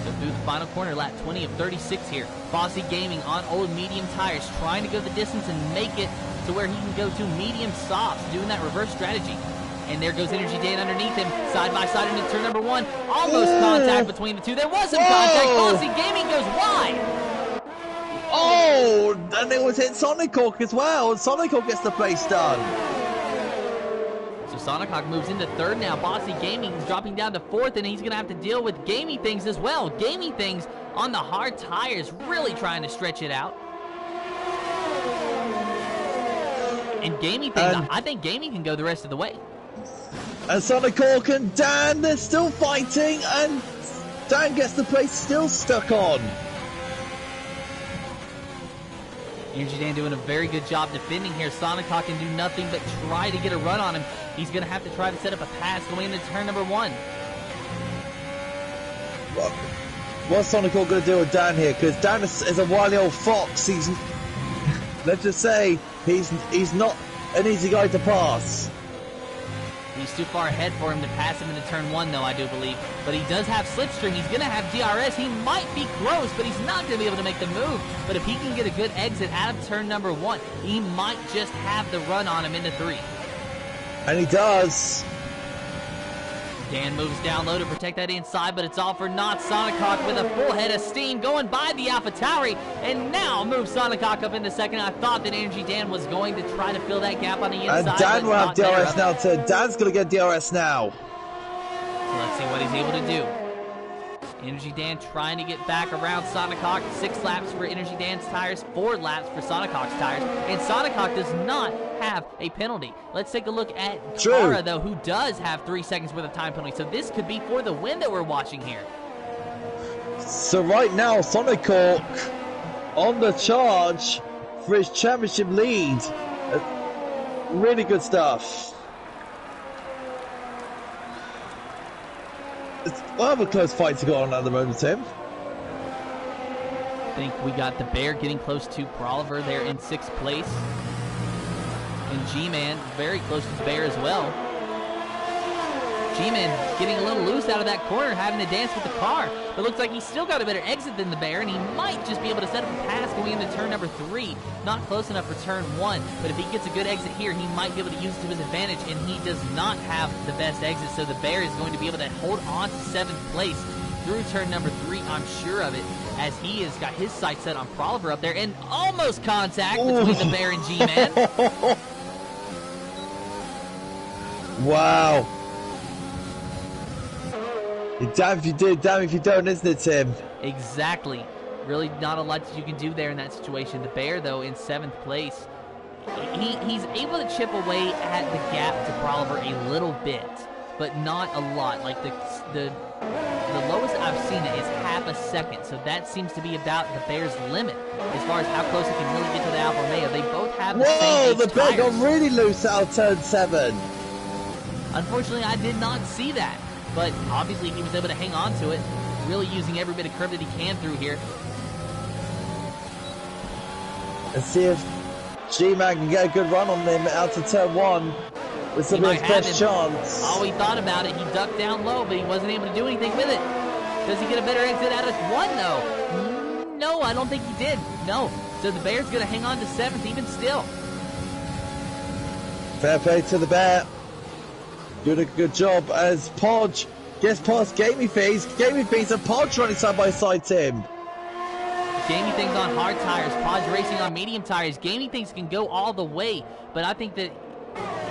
So through the final corner, lap 20 of 36 here. Bossy Gaming on old medium tires, trying to go the distance and make it to where he can go to medium softs, doing that reverse strategy. And there goes Energy Dan underneath him, side by side into turn number 1. Almost contact between the two. There was some contact. Bossy Gaming goes wide. Oh, and it was hit Sonic Hawk as well. Sonic Hawk gets the place done. So Sonic Hawk moves into 3rd now. Bossy Gaming is dropping down to 4th, and he's going to have to deal with Gamey Things as well. Gamey Things on the hard tires, really trying to stretch it out. And Gamey Things, I think Gamey can go the rest of the way. And Sonic Hawk and Dan, they're still fighting, and Dan gets the place still stuck on. Energy Dan doing a very good job defending here. Sonic Hawk can do nothing but try to get a run on him. He's going to have to try to set up a pass going into turn number 1. What's Sonic Hawk going to do with Dan here? Because Dan is a wily old fox. He's, let's just say, he's not an easy guy to pass. He's too far ahead for him to pass him into turn 1, though, I do believe. But he does have slipstream. He's going to have DRS. He might be close, but he's not going to be able to make the move. But if he can get a good exit out of turn number 1, he might just have the run on him into 3. And he does. Dan moves down low to protect that inside, but it's all for naught. Sonic Hawk with a full head of steam going by the AlphaTauri, and now moves Sonic Hawk up into 2nd. I thought that Energy Dan was going to try to fill that gap on the inside. And Dan will have DRS now too. Dan's going to get DRS now. So let's see what he's able to do. Energy Dan trying to get back around Sonic Hawk. 6 laps for Energy Dan's tires, 4 laps for Sonic Hawk's tires. And Sonic Hawk does not have a penalty. Let's take a look at Kara, though, who does have 3 seconds worth of time penalty. So this could be for the win that we're watching here. So right now, Sonic Hawk on the charge for his championship lead. Really good stuff. It's one of a close fight to go on at the moment, Tim. I think we got the Bear getting close to Proliver there in 6th place. And G-Man very close to the Bear as well. G-Man getting a little loose out of that corner, having to dance with the car. But looks like he's still got a better exit than the Bear, and he might just be able to set up a pass going into turn number 3. Not close enough for turn 1, but if he gets a good exit here, he might be able to use it to his advantage, and he does not have the best exit, so the Bear is going to be able to hold on to 7th place through turn number 3, I'm sure of it, as he has got his sights set on Proliver up there, and almost contact between the Bear and G-Man. Wow. Damn if you do, damn if you don't, isn't it, Tim? Exactly. Really not a lot that you can do there in that situation. The Bear, though, in 7th place, he's able to chip away at the gap to Proliver a little bit, but not a lot. Like the lowest I've seen it is half a second, so that seems to be about the Bear's limit as far as how close it can really get to the Alfa Romeo. They both have the same the Bear tires. got really loose out of turn 7. Unfortunately, I did not see that, but obviously he was able to hang on to it, really using every bit of curve that he can through here. Let's see if G-Man can get a good run on them out of turn 1 with some of his best chance. Oh, he thought about it. He ducked down low, but he wasn't able to do anything with it. Does he get a better exit out of 1, though? No, I don't think he did. No. So the Bear's going to hang on to 7th even still. Fair play to the Bear. Doing a good job as Podge gets past Gamey Face. Gamey Face and Podge running side by side, Tim. Gamey Things on hard tires, Podge racing on medium tires. Gamey Things can go all the way, but I think that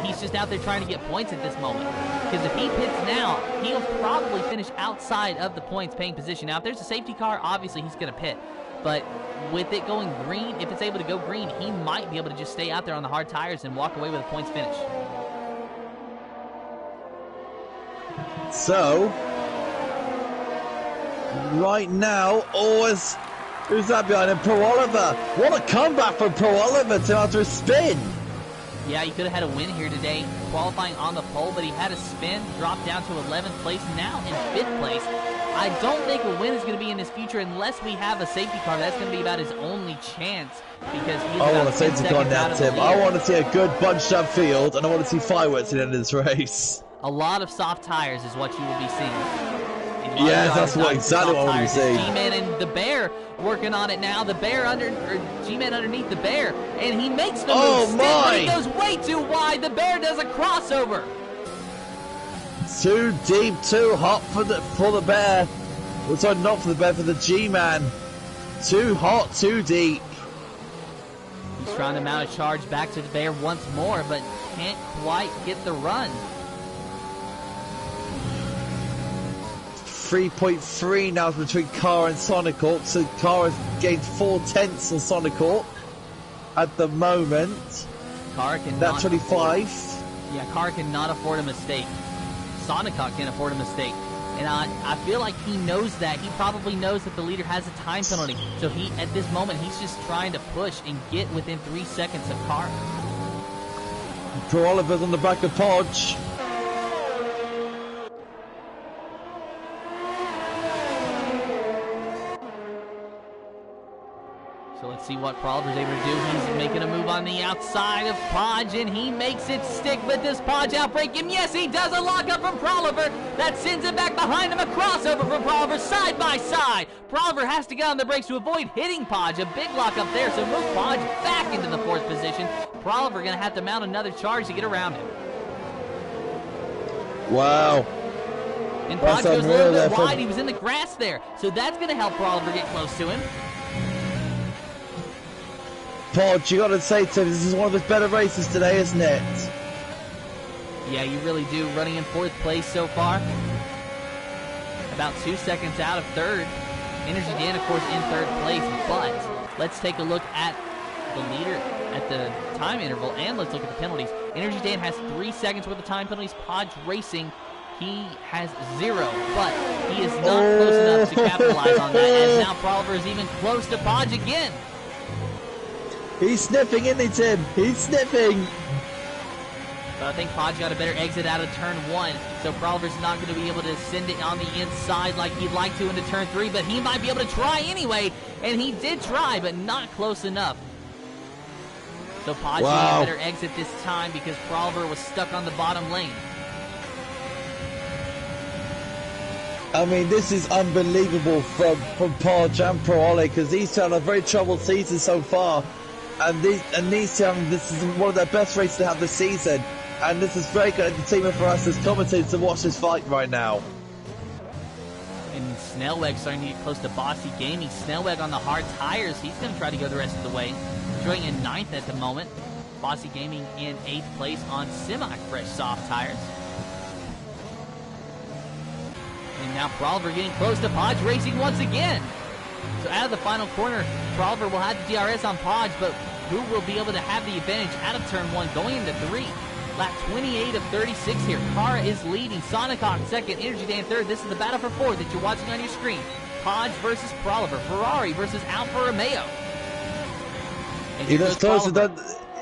he's just out there trying to get points at this moment. Because if he pits now, he'll probably finish outside of the points paying position. Now, if there's a safety car, obviously he's going to pit. But with it going green, if it's able to go green, he might be able to just stay out there on the hard tires and walk away with a points finish. So, right now, who's that behind him? Pro Oliver. What a comeback from Pro Oliver to after a spin. Yeah, he could have had a win here today, qualifying on the pole, but he had a spin, dropped down to 11th place, now in 5th place. I don't think a win is going to be in his future unless we have a safety car. That's going to be about his only chance because he's I about want a safety car now, Tim. I want to see a good bunched up field, and I want to see fireworks at the end of this race. A lot of soft tires is what you will be seeing. Yes, that's exactly what I want to see. G-Man and the Bear working on it now. The Bear G-Man underneath the Bear, and he makes the move. But he goes way too wide. The Bear does a crossover. Too deep, too hot for the Bear. Well, sorry, not for the Bear, for the G-Man. Too hot, too deep. He's trying to mount a charge back to the Bear once more, but can't quite get the run. 3.3 now between Car and Sonic Hawk, so Car has gained 4/10 on Sonic Hawk at the moment. Car can That's 25. Yeah, Car cannot afford a mistake. Sonic Hawk can't afford a mistake. And I feel like he knows that. He probably knows that the leader has a time penalty. So at this moment, he's just trying to push and get within 3 seconds of Car. Pro Oliver's on the back of Podge. So let's see what Proliver's able to do. He's making a move on the outside of Podge, and he makes it stick. But does Podge outbreak him? Yes, he does. A lockup from Proliver. That sends him back behind him. A crossover from Proliver side by side. Proliver has to get on the brakes to avoid hitting Podge. A big lockup there, so move Podge back into the 4th position. Proliver going to have to mount another charge to get around him. Wow. And Podge goes a little bit wide. He was in the grass there, so that's going to help Proliver get close to him. Podge, you got to say to him, this is one of his better races today, isn't it? Yeah, you really do. Running in 4th place so far. About 2 seconds out of 3rd. Energy Dan, of course, in 3rd place. But let's take a look at the leader at the time interval, and let's look at the penalties. Energy Dan has 3 seconds worth of time penalties. Podge Racing, he has 0, but he is not close enough to capitalize on that. As now Proliver is even close to Podge again. He's sniffing, isn't he, Tim? He's sniffing. But I think Podge got a better exit out of turn 1, so Proliver's not going to be able to send it on the inside like he'd like to into turn 3, but he might be able to try anyway, and he did try, but not close enough. So Podge got a better exit this time because Proliver was stuck on the bottom lane. I mean, this is unbelievable from Podge and Pro Ole, because these two had a very troubled season so far. And these two, this is one of their best races to have this season. And this is very good entertainment for us as commentators to watch this fight right now. And Snellweg starting to get close to Bossy Gaming. Snellweg on the hard tires. He's going to try to go the rest of the way. Enjoying in 9th at the moment. Bossy Gaming in 8th place on semi-fresh soft tires. And now Proliver getting close to Podge Racing once again. So out of the final corner, Proliver will have the DRS on Podge, but who will be able to have the advantage out of turn 1 going into 3? Lap 28 of 36 here. Cara is leading. Sonic Hawk 2nd. Energy Dan 3rd. This is the battle for 4th that you're watching on your screen. Podge versus Proliver. Ferrari versus Alfa Romeo. He looks closer.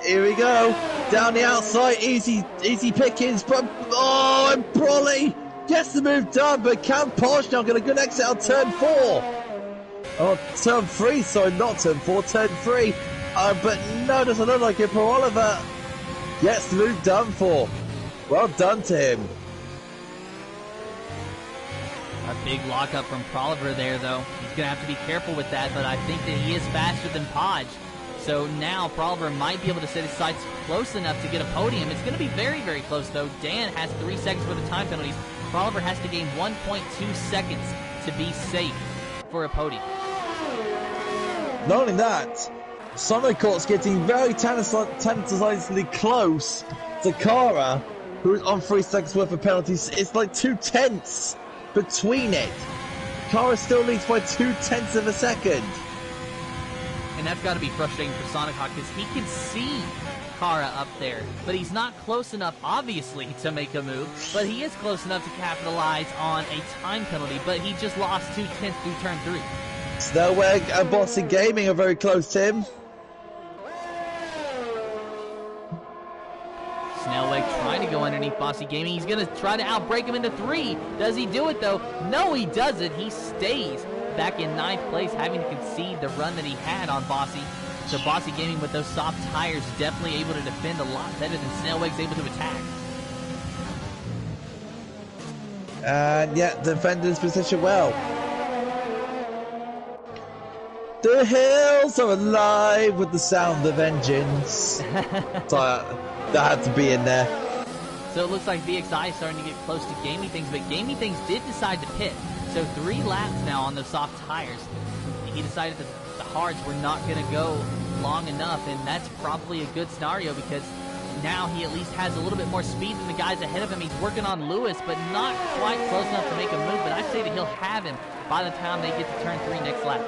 Here we go. Down the outside. Easy pickings. But, and Prolly gets the move done, but can Podge now get a good exit on turn 4? Oh, turn 3, sorry, not turn 4, turn 3. But no, doesn't look like it. Pro Oliver gets the move done for. Well done to him. A big lockup from Proliver there, though. He's going to have to be careful with that, but I think that he is faster than Podge. So now Proliver might be able to set his sights close enough to get a podium. It's going to be very, very close, though. Dan has 3 seconds worth of time penalties. Proliver has to gain 1.2 seconds to be safe for a podium. Not only that, Sonocourt's getting very tantalizingly close to Kara, who's on 3 seconds worth of penalties. It's like 2/10 between it. Kara still leads by 2/10 of a second. And that's got to be frustrating for Sonic Hawk because he can see Kara up there, but he's not close enough, obviously, to make a move, but he is close enough to capitalize on a time penalty, but he just lost 2/10 through turn 3. Snellweg and Bossy Gaming are very close to him. Snellweg trying to go underneath Bossy Gaming. He's going to try to outbreak him into 3. Does he do it, though? No, he doesn't. He stays back in 9th place, having to concede the run that he had on Bossy. So Bossy Gaming with those soft tires definitely able to defend a lot better than Snellweg's able to attack. And yeah, defended his position well. The hills are alive with the sound of engines. So that had to be in there. So it looks like VXI is starting to get close to Gaming Things, but Gaming Things did decide to pit. So 3 laps now on those soft tires. He decided that the hards were not going to go long enough, and that's probably a good scenario because now he at least has a little bit more speed than the guys ahead of him. He's working on Lewis, but not quite close enough to make a move, but I'd say that he'll have him by the time they get to turn 3 next lap.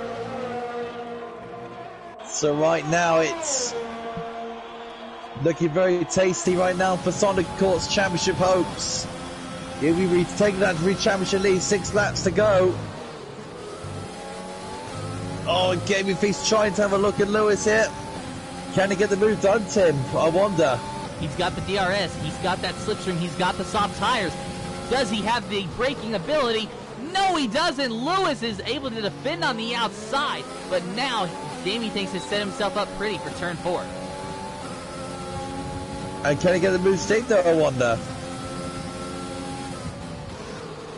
So right now it's looking very tasty right now for Sonic Court's championship hopes. He'll be taking that 3 championship lead, 6 laps to go. Oh, Gaming Feast trying to have a look at Lewis here. Can he get the move done, Tim? I wonder. He's got the DRS, he's got that slipstream, he's got the soft tires. Does he have the braking ability? No, he doesn't. Lewis is able to defend on the outside, but now Gaming Things has set himself up pretty for turn 4. And can he get the move safe though, I wonder?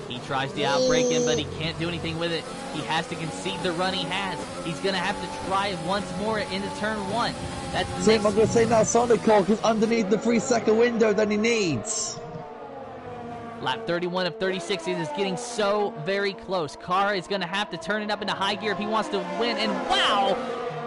He tries to outbrake him, but he can't do anything with it. He has to concede the run he has. He's going to have to try it once more into turn 1. That's the Tim, I'm going to say now Sonic Hawk is underneath the 3-second window that he needs. Lap 31 of 36 is getting so very close. Kara is going to have to turn it up into high gear if he wants to win. And wow,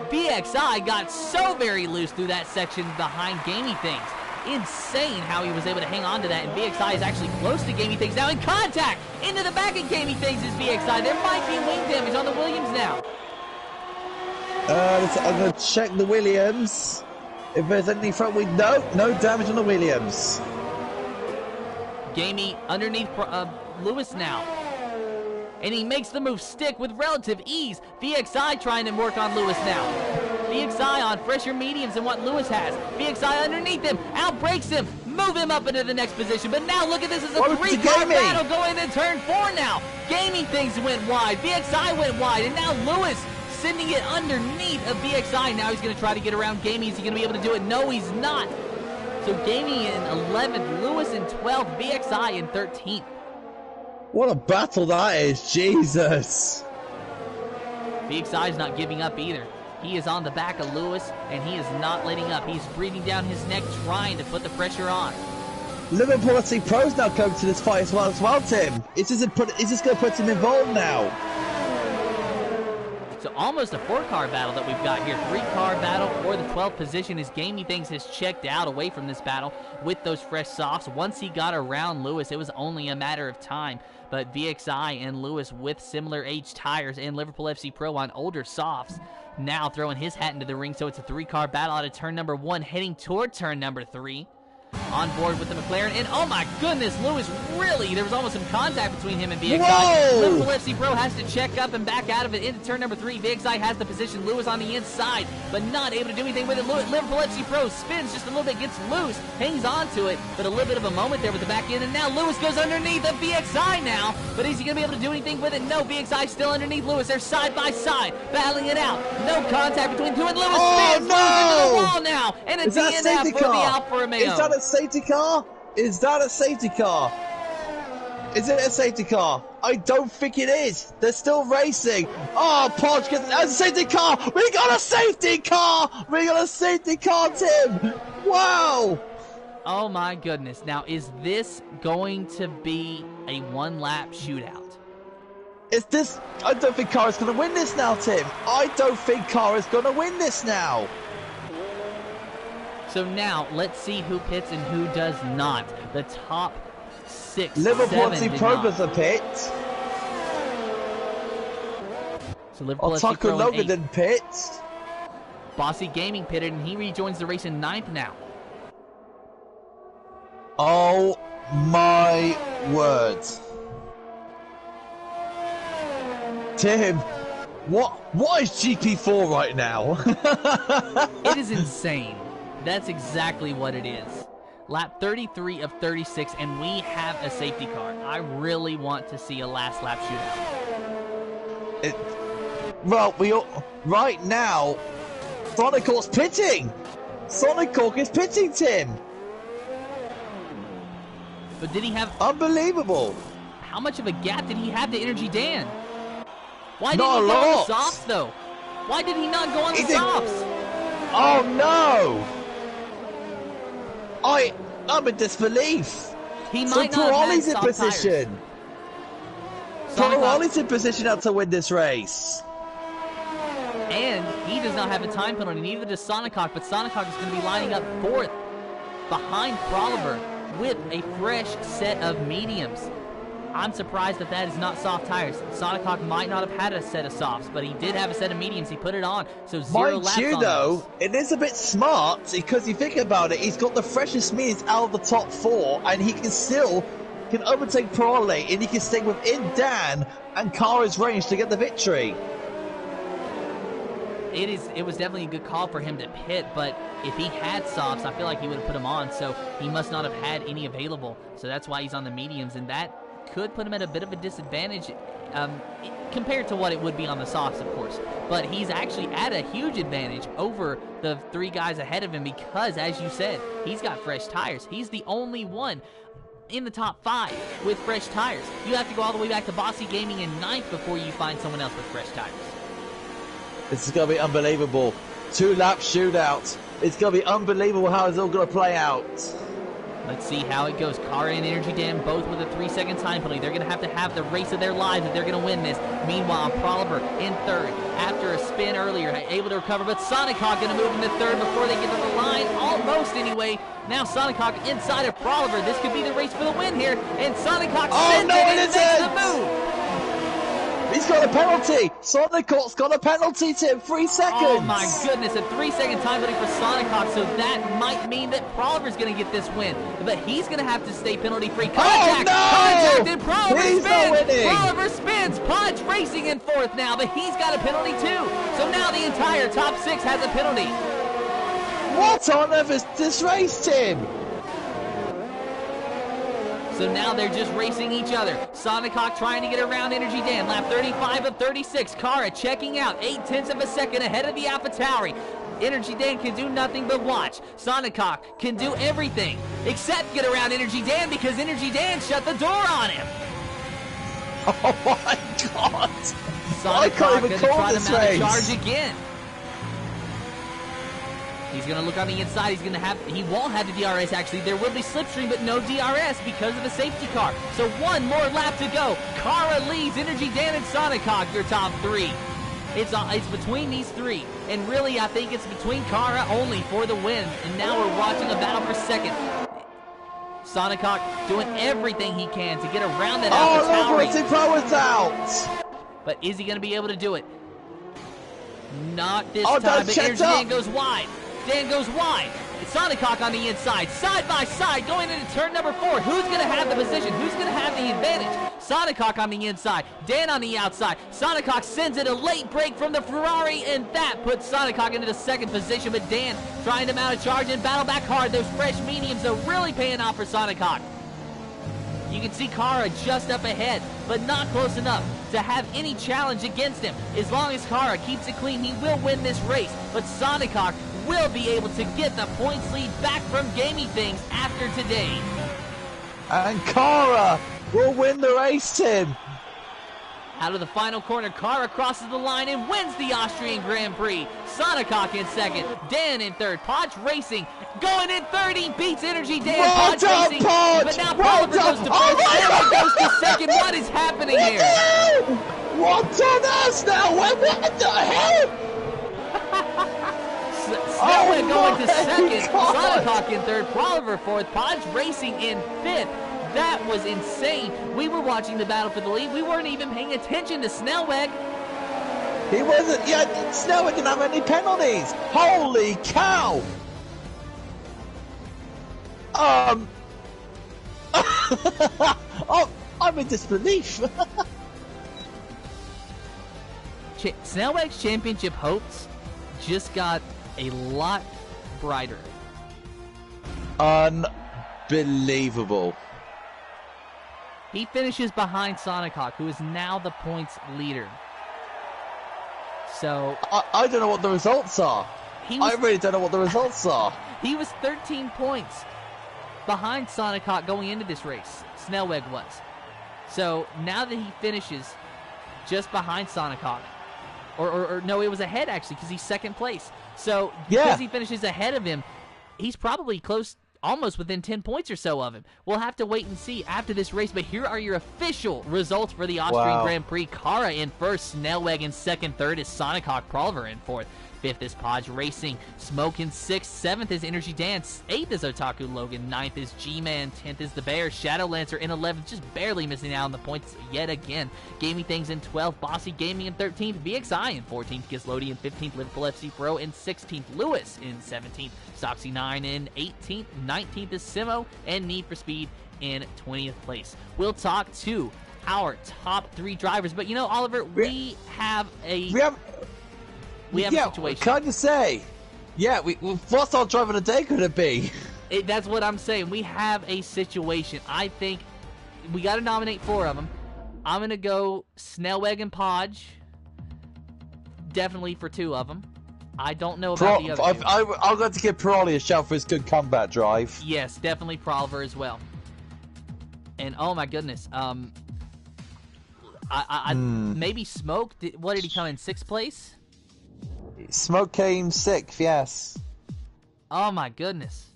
BXI got so very loose through that section behind Gaming Things. Insane how he was able to hang on to that, and BXI is actually close to Gaming Things now. In contact into the back of Gaming Things is BXI. There might be wing damage on the Williams now. I'm going to check the Williams. If there's any front wing, no damage on the Williams. Gamey underneath Lewis now. And he makes the move stick with relative ease. VXI trying to work on Lewis now. VXI on fresher mediums than what Lewis has. VXI underneath him, outbreaks him, move him up into the next position. But now look at this as a 3-car battle going into turn 4 now. Gaming Things went wide, VXI went wide, and now Lewis sending it underneath of VXI. Now he's going to try to get around Gaming. Is he going to be able to do it? No, he's not. So Gaming in 11th, Lewis in 12th, VXI in 13th. What a battle that is, Jesus. VXI is not giving up either. He is on the back of Lewis, and he is not letting up. He's breathing down his neck, trying to put the pressure on. Liverpool FC Pro's now coming to this fight as well, Tim. Is this going to put him involved now? So almost a 4-car battle that we've got here. 3-car battle for the 12th position as Gaming Things has checked out away from this battle with those fresh softs. Once he got around Lewis, it was only a matter of time. But VXI and Lewis with similar age tires and Liverpool FC Pro on older softs now throwing his hat into the ring. So it's a 3-car battle out of turn number 1 heading toward turn number 3. On board with the McLaren, and oh my goodness, Lewis really, there was almost some contact between him and VXI. Whoa! Liverpool FC Pro has to check up and back out of it into turn number 3. VXI has the position, Lewis on the inside, but not able to do anything with it. Liverpool FC Pro spins just a little bit, gets loose, hangs on to it, but a little bit of a moment there with the back end, and now Lewis goes underneath of VXI now, but is he going to be able to do anything with it? No, VXI still underneath Lewis. They're side by side, battling it out. No contact between two, and Lewis spins, into the wall now, and a DNF for the Alfa Romeo. Is that a safety car? Is that a safety car? Is it a safety car? I don't think it is. They're still racing. Oh, Podge gets a safety car. We got a safety car. We got a safety car, Tim. Wow. Oh my goodness. Now, is this going to be a one-lap shootout? Is this... I don't think Kara's going to win this now, Tim. I don't think Kara's going to win this now. So now, let's see who pits and who does not. The top 6, Liverpool 7 did Probers not. a pit. So Liverpool Otaku Logan didn't pit. Bossy Gaming pitted, and he rejoins the race in 9th now. Oh my word. Tim, what is GP4 right now? It is insane. That's exactly what it is. Lap 33 of 36, and we have a safety car. I really want to see a last lap shootout. Right now, Sonic Hawk's pitting. Sonic Hawk is pitting, Tim. But did he have... Unbelievable. How much of a gap did he have to Energy Dan? Why didn't Not he a go on lot. the softs, though? Why did he not go on the softs? Oh, no. I'm in disbelief. He So might not have had Pirelli's in soft position. tires. Pirelli's in position now to win this race. And he does not have a time penalty, neither does Sonicok, but Sonicok is going to be lining up 4th behind Proliver with a fresh set of mediums. I'm surprised that that is not soft tires. Sonicok might not have had a set of softs, but he did have a set of mediums. He put it on, so 0 laps Mind you, on though, those. it is a bit smart because you think about it. He's got the freshest mediums out of the top 4, and he can overtake Pirelli, and he can stay within Dan and Kara's range to get the victory. It was definitely a good call for him to pit, but if he had softs, I feel like he would have put them on, so he must not have had any available. So that's why he's on the mediums, and that could put him at a bit of a disadvantage compared to what it would be on the softs, of course. But he's actually at a huge advantage over the 3 guys ahead of him because, as you said, he's got fresh tires. He's the only one in the top 5 with fresh tires. You have to go all the way back to Bossy Gaming in 9th before you find someone else with fresh tires. This is going to be unbelievable. 2-lap shootout. It's going to be unbelievable how it's all going to play out. Let's see how it goes. Kara and Energy Dan both with a 3-second time penalty. They're going to have the race of their lives if they're going to win this. Meanwhile, Proliver in 3rd after a spin earlier, able to recover, but Sonicok going to move into 3rd before they get to the line. Almost anyway. Now Sonicok inside of Proliver. This could be the race for the win here, and Sonicok sends it and makes the move. He's got a penalty. Sonicok's got a penalty, Tim. 3 seconds. Oh my goodness, a 3-second time penalty for Sonicok, so that might mean that Proliver's going to get this win. But he's going to have to stay penalty free. Contact! Oh no! Contact, and Proliver He's spins! not winning. Proliver spins! Podge racing in 4th now, but he's got a penalty too. So now the entire top 6 has a penalty. What on earth is this race, Tim? So now they're just racing each other. Sonicok trying to get around Energy Dan. Lap 35 of 36. Kara checking out. 0.8 of a second ahead of the AlphaTauri. Energy Dan can do nothing but watch. Sonicok can do everything except get around Energy Dan because Energy Dan shut the door on him. Oh my God! I can't Sonicok even gonna call try this to mount a race. charge again. He's going to look on the inside. He won't have the DRS actually. There will be slipstream, but no DRS because of a safety car. So 1 more lap to go. Kara leads Energy Dan and Sonicok, their top 3. It's between these 3. And really, I think it's between Kara only for the win. And now we're watching a battle for 2nd. Sonicok doing everything he can to get around that AlphaTauri. Oh, Power's out. But is he going to be able to do it? Not this Oh, time, but checked Energy up. Dan goes wide. Dan goes wide. Sonicok on the inside, side by side, going into turn number 4. Who's going to have the position? Who's going to have the advantage? Sonicok on the inside, Dan on the outside. Sonicok sends it a late break from the Ferrari, and that puts Sonicok into the 2nd position. But Dan trying to mount a charge and battle back hard. Those fresh mediums are really paying off for Sonicok. You can see Kara just up ahead, but not close enough to have any challenge against him. As long as Kara keeps it clean, he will win this race. But Sonicok will be able to get the points lead back from Gaming Things after today. And Kara will win the race, Tim. Out of the final corner, Kara crosses the line and wins the Austrian Grand Prix. Sonikok in second, Dan in third, Podge Racing going in third. He beats Energy Dan. Well Podge done, Racing, Podge! but now Well Oliver done! goes to Oh first, my Snellweg God! goes to second. What is happening here? What on earth now? What the hell? Snellweg going to my second, God! Sonikok in third, Proliver fourth, Podge Racing in fifth. That was insane. We were watching the battle for the lead. We weren't even paying attention to Snellweg. He wasn't. Yeah, Snellweg didn't have any penalties. Holy cow! Oh, I'm in disbelief. Snellweg's championship hopes just got a lot brighter. Unbelievable. He finishes behind Sonikok, who is now the points leader. So I don't know what the results are. I really don't know what the results are. He was 13 points behind Sonikok going into this race. Snellweg was. So now that he finishes just behind Sonikok, or no, it was ahead actually because he's second place. So because he finishes ahead of him, he's probably close, almost within 10 points or so of him. We'll have to wait and see after this race, but here are your official results for the Austrian Grand Prix. Kara in first, Snellweg in second, third is Sonikok, Proliver in fourth, fifth is Podge Racing, Smoke in sixth, seventh is Energy Dance, eighth is Otaku Logan, ninth is G-Man, 10th is The Bear, Shadow Lancer in 11th, just barely missing out on the points yet again. Gaming Things in 12th, Bossy Gaming in 13th, VXI in 14th, Gizlody in 15th, Liverpool FC Pro in 16th, Lewis in 17th, Soxy 9 in 18th, 19th is Simo, and Need for Speed in 20th place. We'll talk to our top three drivers, but you know, Oliver, we have a situation. Can I just say, what's our driver of the day going to be? That's what I'm saying. We have a situation. I think we got to nominate four of them. I'm going to go Snellweg and Podge. Definitely for two of them. I don't know about the other two. I'm going to give Pirelli a shout for his good comeback drive. Yes, definitely Proliver as well. And oh my goodness, maybe Smoke. What did he come in, sixth place? Smoke came sixth, yes. Oh my goodness.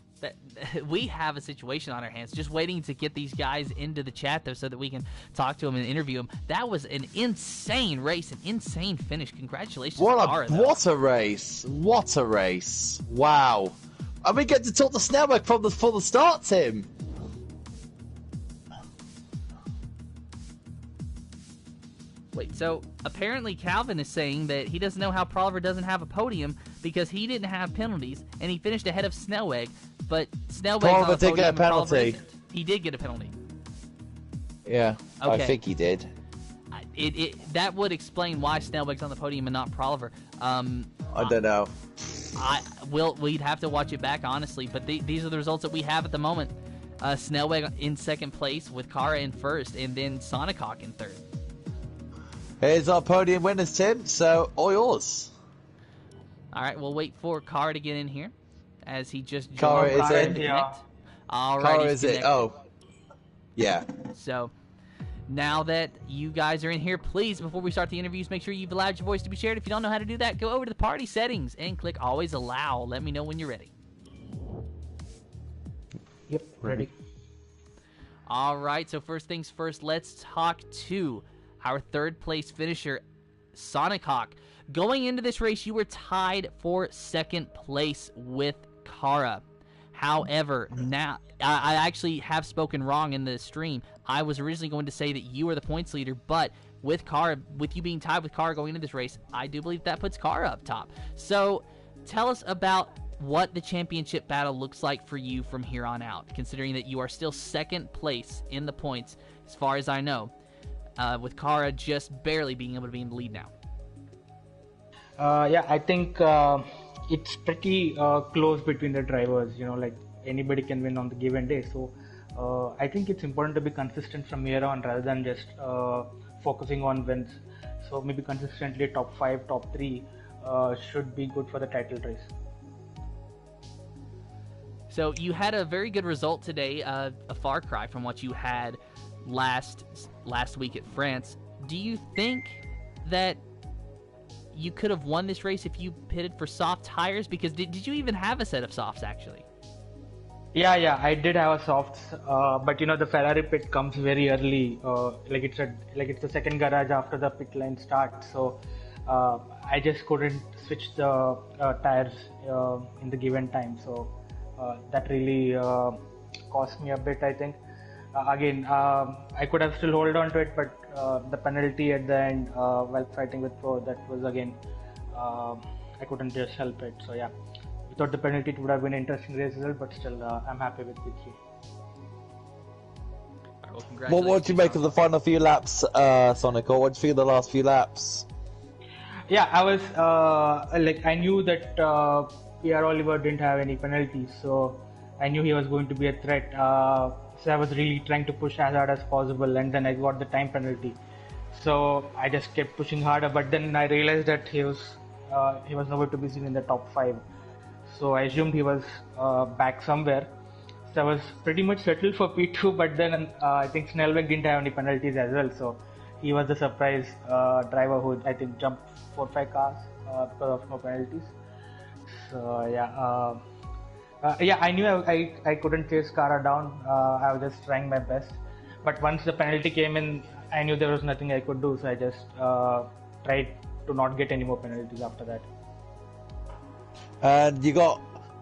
We have a situation on our hands. Just waiting to get these guys into the chat, though, so that we can talk to them and interview them. That was an insane race, an insane finish. Congratulations, what a race. What a race. Wow. And we get to talk to Snellweg from the start, Tim. Wait, so apparently Calvin is saying that he doesn't know how Proliver doesn't have a podium because he didn't have penalties, and he finished ahead of Snellweg, but Snellweg did get a penalty. He did get a penalty. Yeah, okay. I think he did. That would explain why Snellweg's on the podium and not Proliver. I don't know. We'd have to watch it back, honestly, but these are the results that we have at the moment. Snellweg in second place with Kara in first, and then Sonikok in third. Here's our podium winners, Tim, so all yours. All right, we'll wait for Kara to get in here as he just joined. Kara is in. Yeah. All Kara right, is it? Oh, yeah. So now that you guys are in here, please, before we start the interviews, make sure you've allowed your voice to be shared. If you don't know how to do that, go over to the party settings and click Always Allow. Let me know when you're ready. Yep, ready. All right, so first things first, let's talk to our third place finisher, Sonikok. Going into this race, you were tied for second place with Kara. However, now I actually have spoken wrong in the stream. I was originally going to say that you are the points leader, but with Kara, with you being tied with Kara going into this race, I do believe that puts Kara up top. So tell us about what the championship battle looks like for you from here on out, considering that you are still second place in the points, as far as I know, with Kara just barely being able to be in the lead now. Yeah, I think it's pretty close between the drivers. You know, like anybody can win on the given day. So I think it's important to be consistent from here on rather than just focusing on wins. So maybe consistently top 5, top 3 should be good for the title race. So you had a very good result today, a far cry from what you had last week at France. Do you think that you could have won this race if you pitted for soft tires? Because did you even have a set of softs actually? Yeah, I did have a softs, but the Ferrari pit comes very early. It's the second garage after the pit line starts, so I just couldn't switch the tires in the given time. So that really cost me a bit, I think. Again, I could have still hold on to it, but the penalty at the end while fighting with Pro, that was again I couldn't just help it. So yeah. Without the penalty, it would have been an interesting race result, but still, I'm happy with P3. What do you make of the final few laps, Sonic? Or what do you think of the last few laps? Yeah, I was I knew that Pierre Oliver didn't have any penalties, so I knew he was going to be a threat. So I was really trying to push as hard as possible, and then I got the time penalty. So I just kept pushing harder, but then I realized that he was nowhere to be seen in the top 5. So I assumed he was back somewhere. So I was pretty much settled for P2, but then I think Snellweg didn't have any penalties as well. So he was the surprise driver who I think jumped 4-5 cars because of no penalties. So yeah, I knew I couldn't chase Kara down. I was just trying my best. But once the penalty came in, I knew there was nothing I could do. So I just tried to not get any more penalties after that. And we got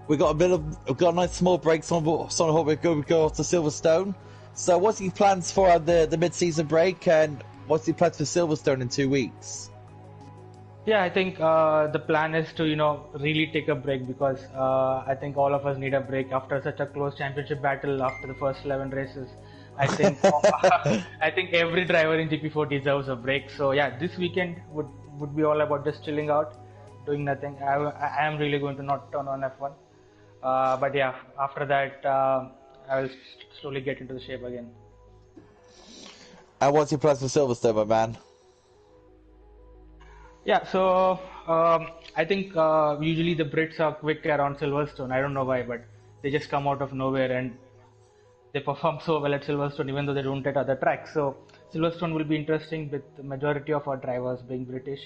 a nice small break. So we go to Silverstone. So what's your plans for the mid-season break, and what's your plans for Silverstone in 2 weeks? Yeah, I think the plan is to really take a break, because I think all of us need a break after such a close championship battle after the first 11 races. I think I think every driver in GP4 deserves a break. So yeah, this weekend would be all about just chilling out, doing nothing. I am really going to not turn on F1, but yeah, after that I will slowly get into the shape again. And what's your plans for Silverstone, my man? Yeah, so I think usually the Brits are quick around Silverstone. I don't know why, but they just come out of nowhere and they perform so well at Silverstone, even though they don't at other tracks. So Silverstone will be interesting with the majority of our drivers being British.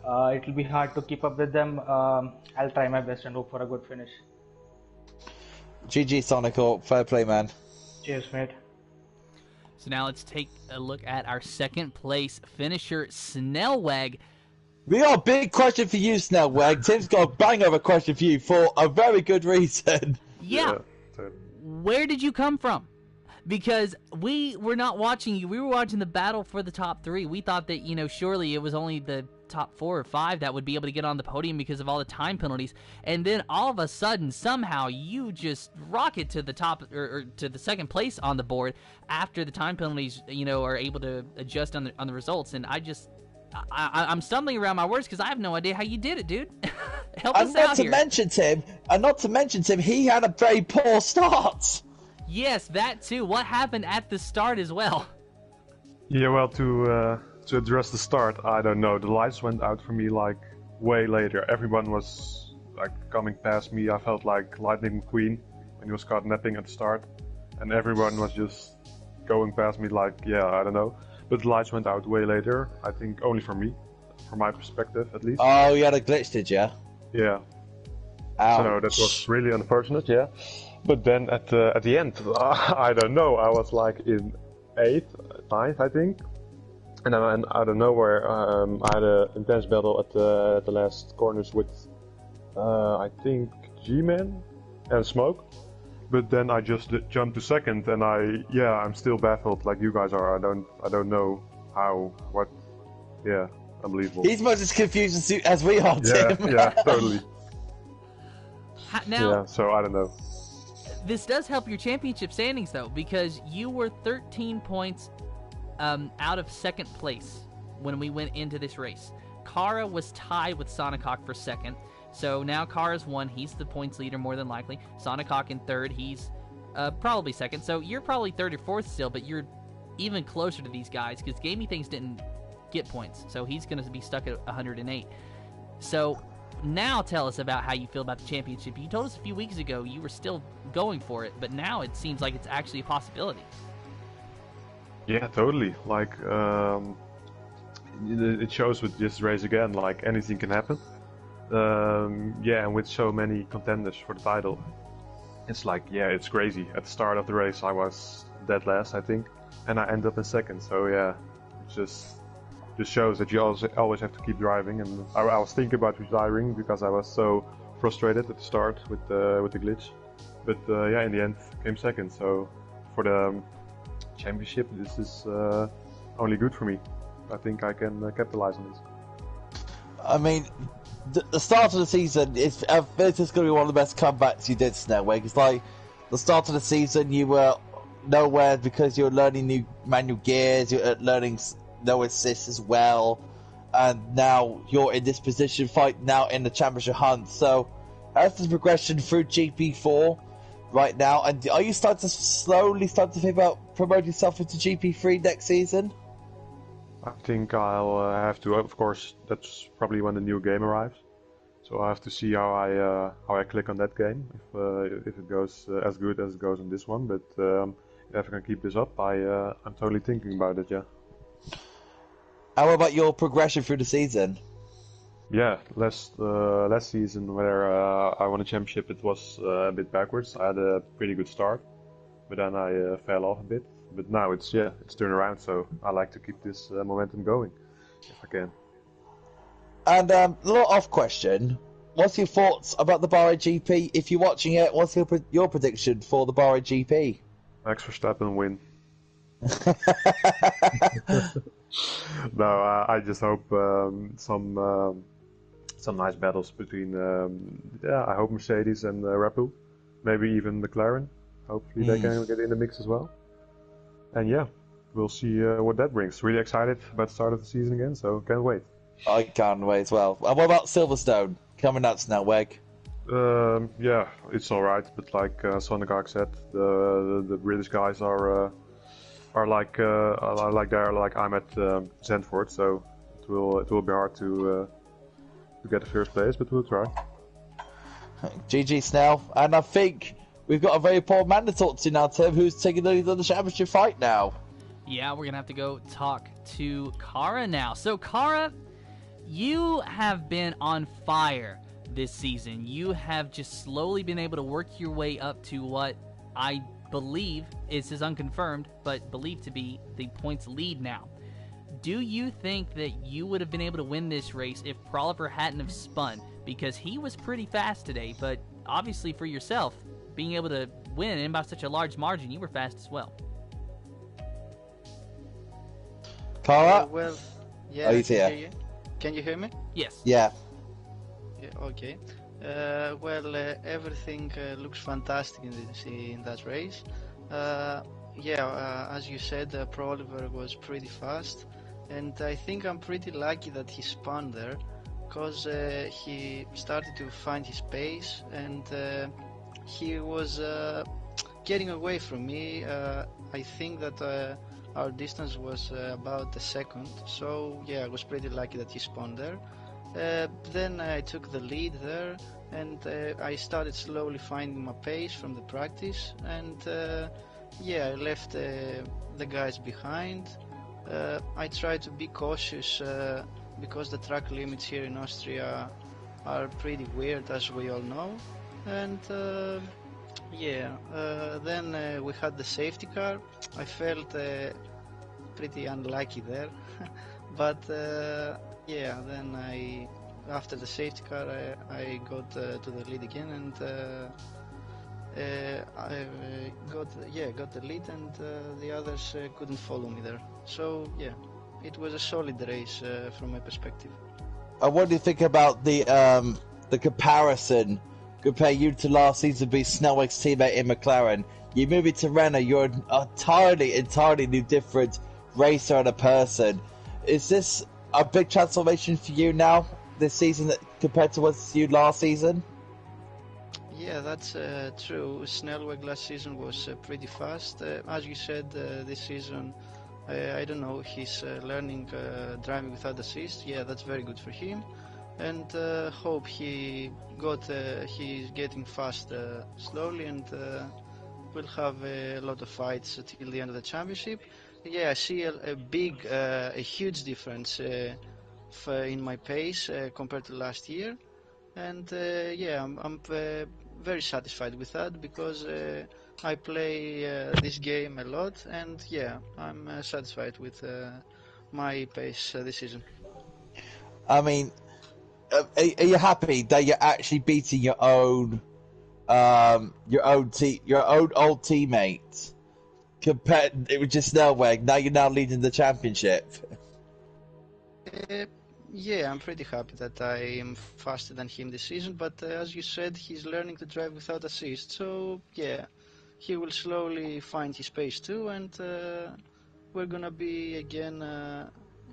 It will be hard to keep up with them. I'll try my best and hope for a good finish. GG, Sonic. Fair play, man. Cheers, mate. So now let's take a look at our second place finisher, Snellweg. We got a big question for you, Snellweg. Tim's got a bang of a question for you for a very good reason. Yeah. Where did you come from? Because we were not watching you. We were watching the battle for the top 3. We thought that, surely it was only the top 4 or 5 that would be able to get on the podium because of all the time penalties. And then all of a sudden, somehow, you just rocket to the top or to the second place on the board after the time penalties, are able to adjust on the results. And I'm stumbling around my words because I have no idea how you did it, dude. Help us out here. Not to mention, Tim, he had a very poor start. Yes, that too. What happened at the start as well? Yeah, well, to address the start, I don't know. The lights went out for me like way later. Everyone was like coming past me. I felt like Lightning McQueen when he was caught napping at the start, and everyone was just going past me like, yeah, I don't know. But the lights went out way later. I think only for me, from my perspective at least. Oh, you had a glitch, did you? Yeah. Ouch. So that was really unfortunate, yeah. But then at the end, I don't know. I was like in 8th, 9th, I think. And then out of nowhere, I had an intense battle at the last corners with, I think, G-Man and Smoke. But then I just jumped to second, and I'm still baffled like you guys are. I don't know how, what, yeah, unbelievable. He's much as confused as we are, Tim. Yeah, totally. Now, yeah, so I don't know. This does help your championship standings, though, because you were 13 points out of second place when we went into this race. Kara was tied with Sonicok for second. So now Kara's won. He's the points leader more than likely. Sonicok in third. He's probably second. So you're probably third or fourth still, but you're even closer to these guys because Gamey Things didn't get points. So he's going to be stuck at 108. So now tell us about how you feel about the championship. You told us a few weeks ago you were still going for it, but now it seems like it's actually a possibility. Yeah, totally. Like, it shows with this race again, like anything can happen. Yeah, and with so many contenders for the title, it's like, yeah, it's crazy. At the start of the race, I was dead last, I think, and I end up in second. So yeah, it just shows that you always have to keep driving. And I was thinking about retiring because I was so frustrated at the start with the glitch. But yeah, in the end, came second. So for the championship, this is only good for me. I think I can capitalize on this. I mean, the start of the season is this is going to be one of the best comebacks you did, Snellweg. It's like the start of the season, you were nowhere because you were learning new manual gears, you were learning no assist as well, and now you're in this position fight now in the championship hunt. So, how's the progression through GP4 right now? And are you starting to slowly think about promoting yourself into GP3 next season? I think I'll have to. Of course, that's probably when the new game arrives. So I have to see how I click on that game. If it goes as good as it goes on this one, but if I can keep this up, I'm totally thinking about it. Yeah. How about your progression through the season? Yeah, last season where I won a championship, it was a bit backwards. I had a pretty good start, but then I fell off a bit. But now it's turned around, so I like to keep this momentum going if I can. And a little off question: what's your thoughts about the Bahrain GP? If you're watching it, what's your prediction for the Bahrain GP? Max Verstappen win. No, I just hope some nice battles between I hope Mercedes and Red Bull, maybe even McLaren. Hopefully they can get in the mix as well. And yeah, we'll see what that brings. Really excited about the start of the season again, so can't wait. I can't wait as well. And what about Silverstone coming out now, Weg? Yeah, it's all right, but like Sonnegaard said, the British guys are like I'm at Zandvoort, so it will be hard to get the first place, but we'll try. GG Snell, and I think we've got a very important man to talk to now, Tim, who's taking the lead on the championship fight now. Yeah, we're gonna have to go talk to Kara now. So Kara, you have been on fire this season. You have just slowly been able to work your way up to what I believe is unconfirmed, but believed to be the points lead now. Do you think that you would have been able to win this race if Proliver hadn't have spun? Because he was pretty fast today, but obviously for yourself, being able to win and by such a large margin, you were fast as well. Kara? Well, yeah, you here? Can you hear me? Yes. Yeah. Yeah, okay. Everything looks fantastic in that race. As you said, Proliver was pretty fast, and I think I'm pretty lucky that he spun there, because he started to find his pace, and he was getting away from me. I think that our distance was about a second, so yeah, I was pretty lucky that he spun there. Then I took the lead there, and I started slowly finding my pace from the practice, and I left the guys behind. I tried to be cautious because the track limits here in Austria are pretty weird, as we all know. And then we had the safety car. I felt pretty unlucky there, but then after the safety car, I got to the lead again, and I got the lead, and the others couldn't follow me there. So yeah, it was a solid race from my perspective. What do you think about the comparison? Compare you to last season, be Snellweg's teammate in McLaren. You move into Renault, you're an entirely new, different racer and a person. Is this a big transformation for you now, this season, compared to what you last season? Yeah, that's true. Snellweg last season was pretty fast. As you said, this season, I don't know, he's learning driving without assist. Yeah, that's very good for him. And hope he's getting fast slowly, and we'll have a lot of fights till the end of the championship. yeah, I see a huge difference in my pace compared to last year, and yeah, I'm very satisfied with that because I play this game a lot, and yeah, I'm satisfied with my pace this season. I mean, are you happy that you're actually beating your own old teammate? Compared, it was just Snellweg. Now you're now leading the championship. Uh, yeah, I'm pretty happy that I am faster than him this season, but as you said, he's learning to drive without assist, so yeah, he will slowly find his pace too, and we're gonna be again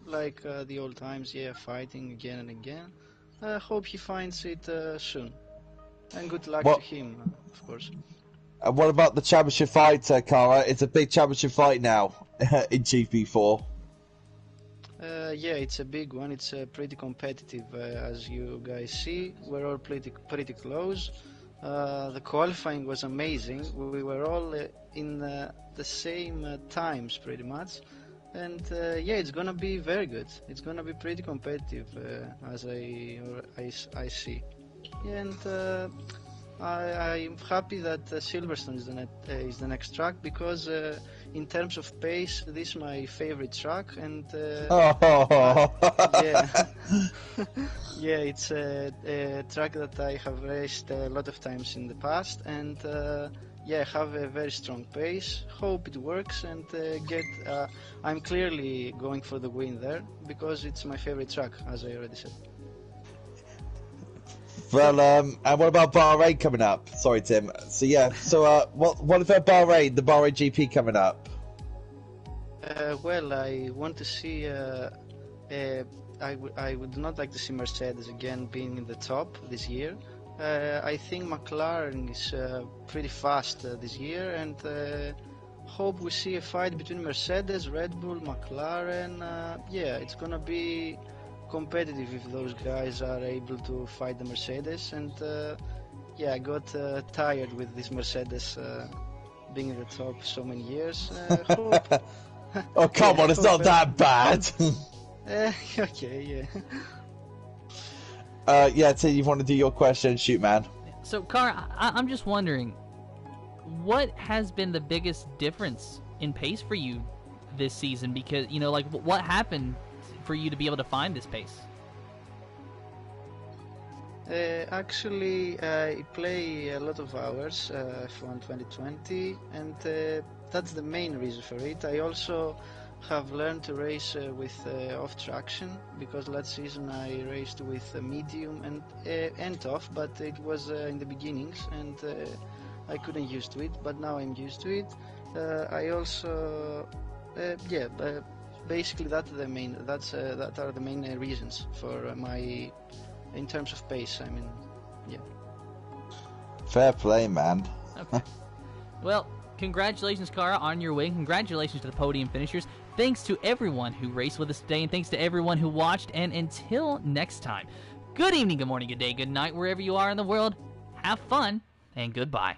like the old times, yeah, fighting again and again. I hope he finds it soon, and good luck to What? him, of course. And what about the championship fight, Cara? It's a big championship fight now in GP4. Yeah, it's a big one. It's pretty competitive, as you guys see. We're all pretty close. The qualifying was amazing. We were all in the same times, pretty much. And yeah, it's gonna be very good. It's gonna be pretty competitive, as I see. And I'm happy that Silverstone is the next track because in terms of pace, this is my favorite track, and yeah, yeah, it's a track that I have raced a lot of times in the past, and yeah, have a very strong pace. Hope it works and I'm clearly going for the win there because it's my favorite track, as I already said. Well, and what about Bahrain coming up? Sorry, Tim. So yeah, so what about Bahrain? The Bahrain GP coming up. Well, I want to see. I would not like to see Mercedes again being in the top this year. I think McLaren is pretty fast this year, and hope we see a fight between Mercedes, Red Bull, McLaren. Yeah, it's gonna be competitive if those guys are able to fight the Mercedes, and yeah, I got tired with this Mercedes being at the top so many years. Hope, Oh come yeah, on, it's not that bad. okay, Yeah, Tim, you want to do your question? Shoot, man. So, Cara, I'm just wondering, what has been the biggest difference in pace for you this season? Because, you know, like, what happened for you to be able to find this pace? Actually, I play a lot of hours F1 2020, and that's the main reason for it. I also have learned to race with off traction because last season I raced with medium and off, but it was in the beginnings and I couldn't used to it. But now I'm used to it. I also, yeah, basically that are the main reasons for my. In terms of pace, I mean, yeah. Fair play, man. Okay. Well, congratulations, Cara, on your win. Congratulations to the podium finishers. Thanks to everyone who raced with us today, and thanks to everyone who watched. And until next time, good evening, good morning, good day, good night, wherever you are in the world. Have fun, and goodbye.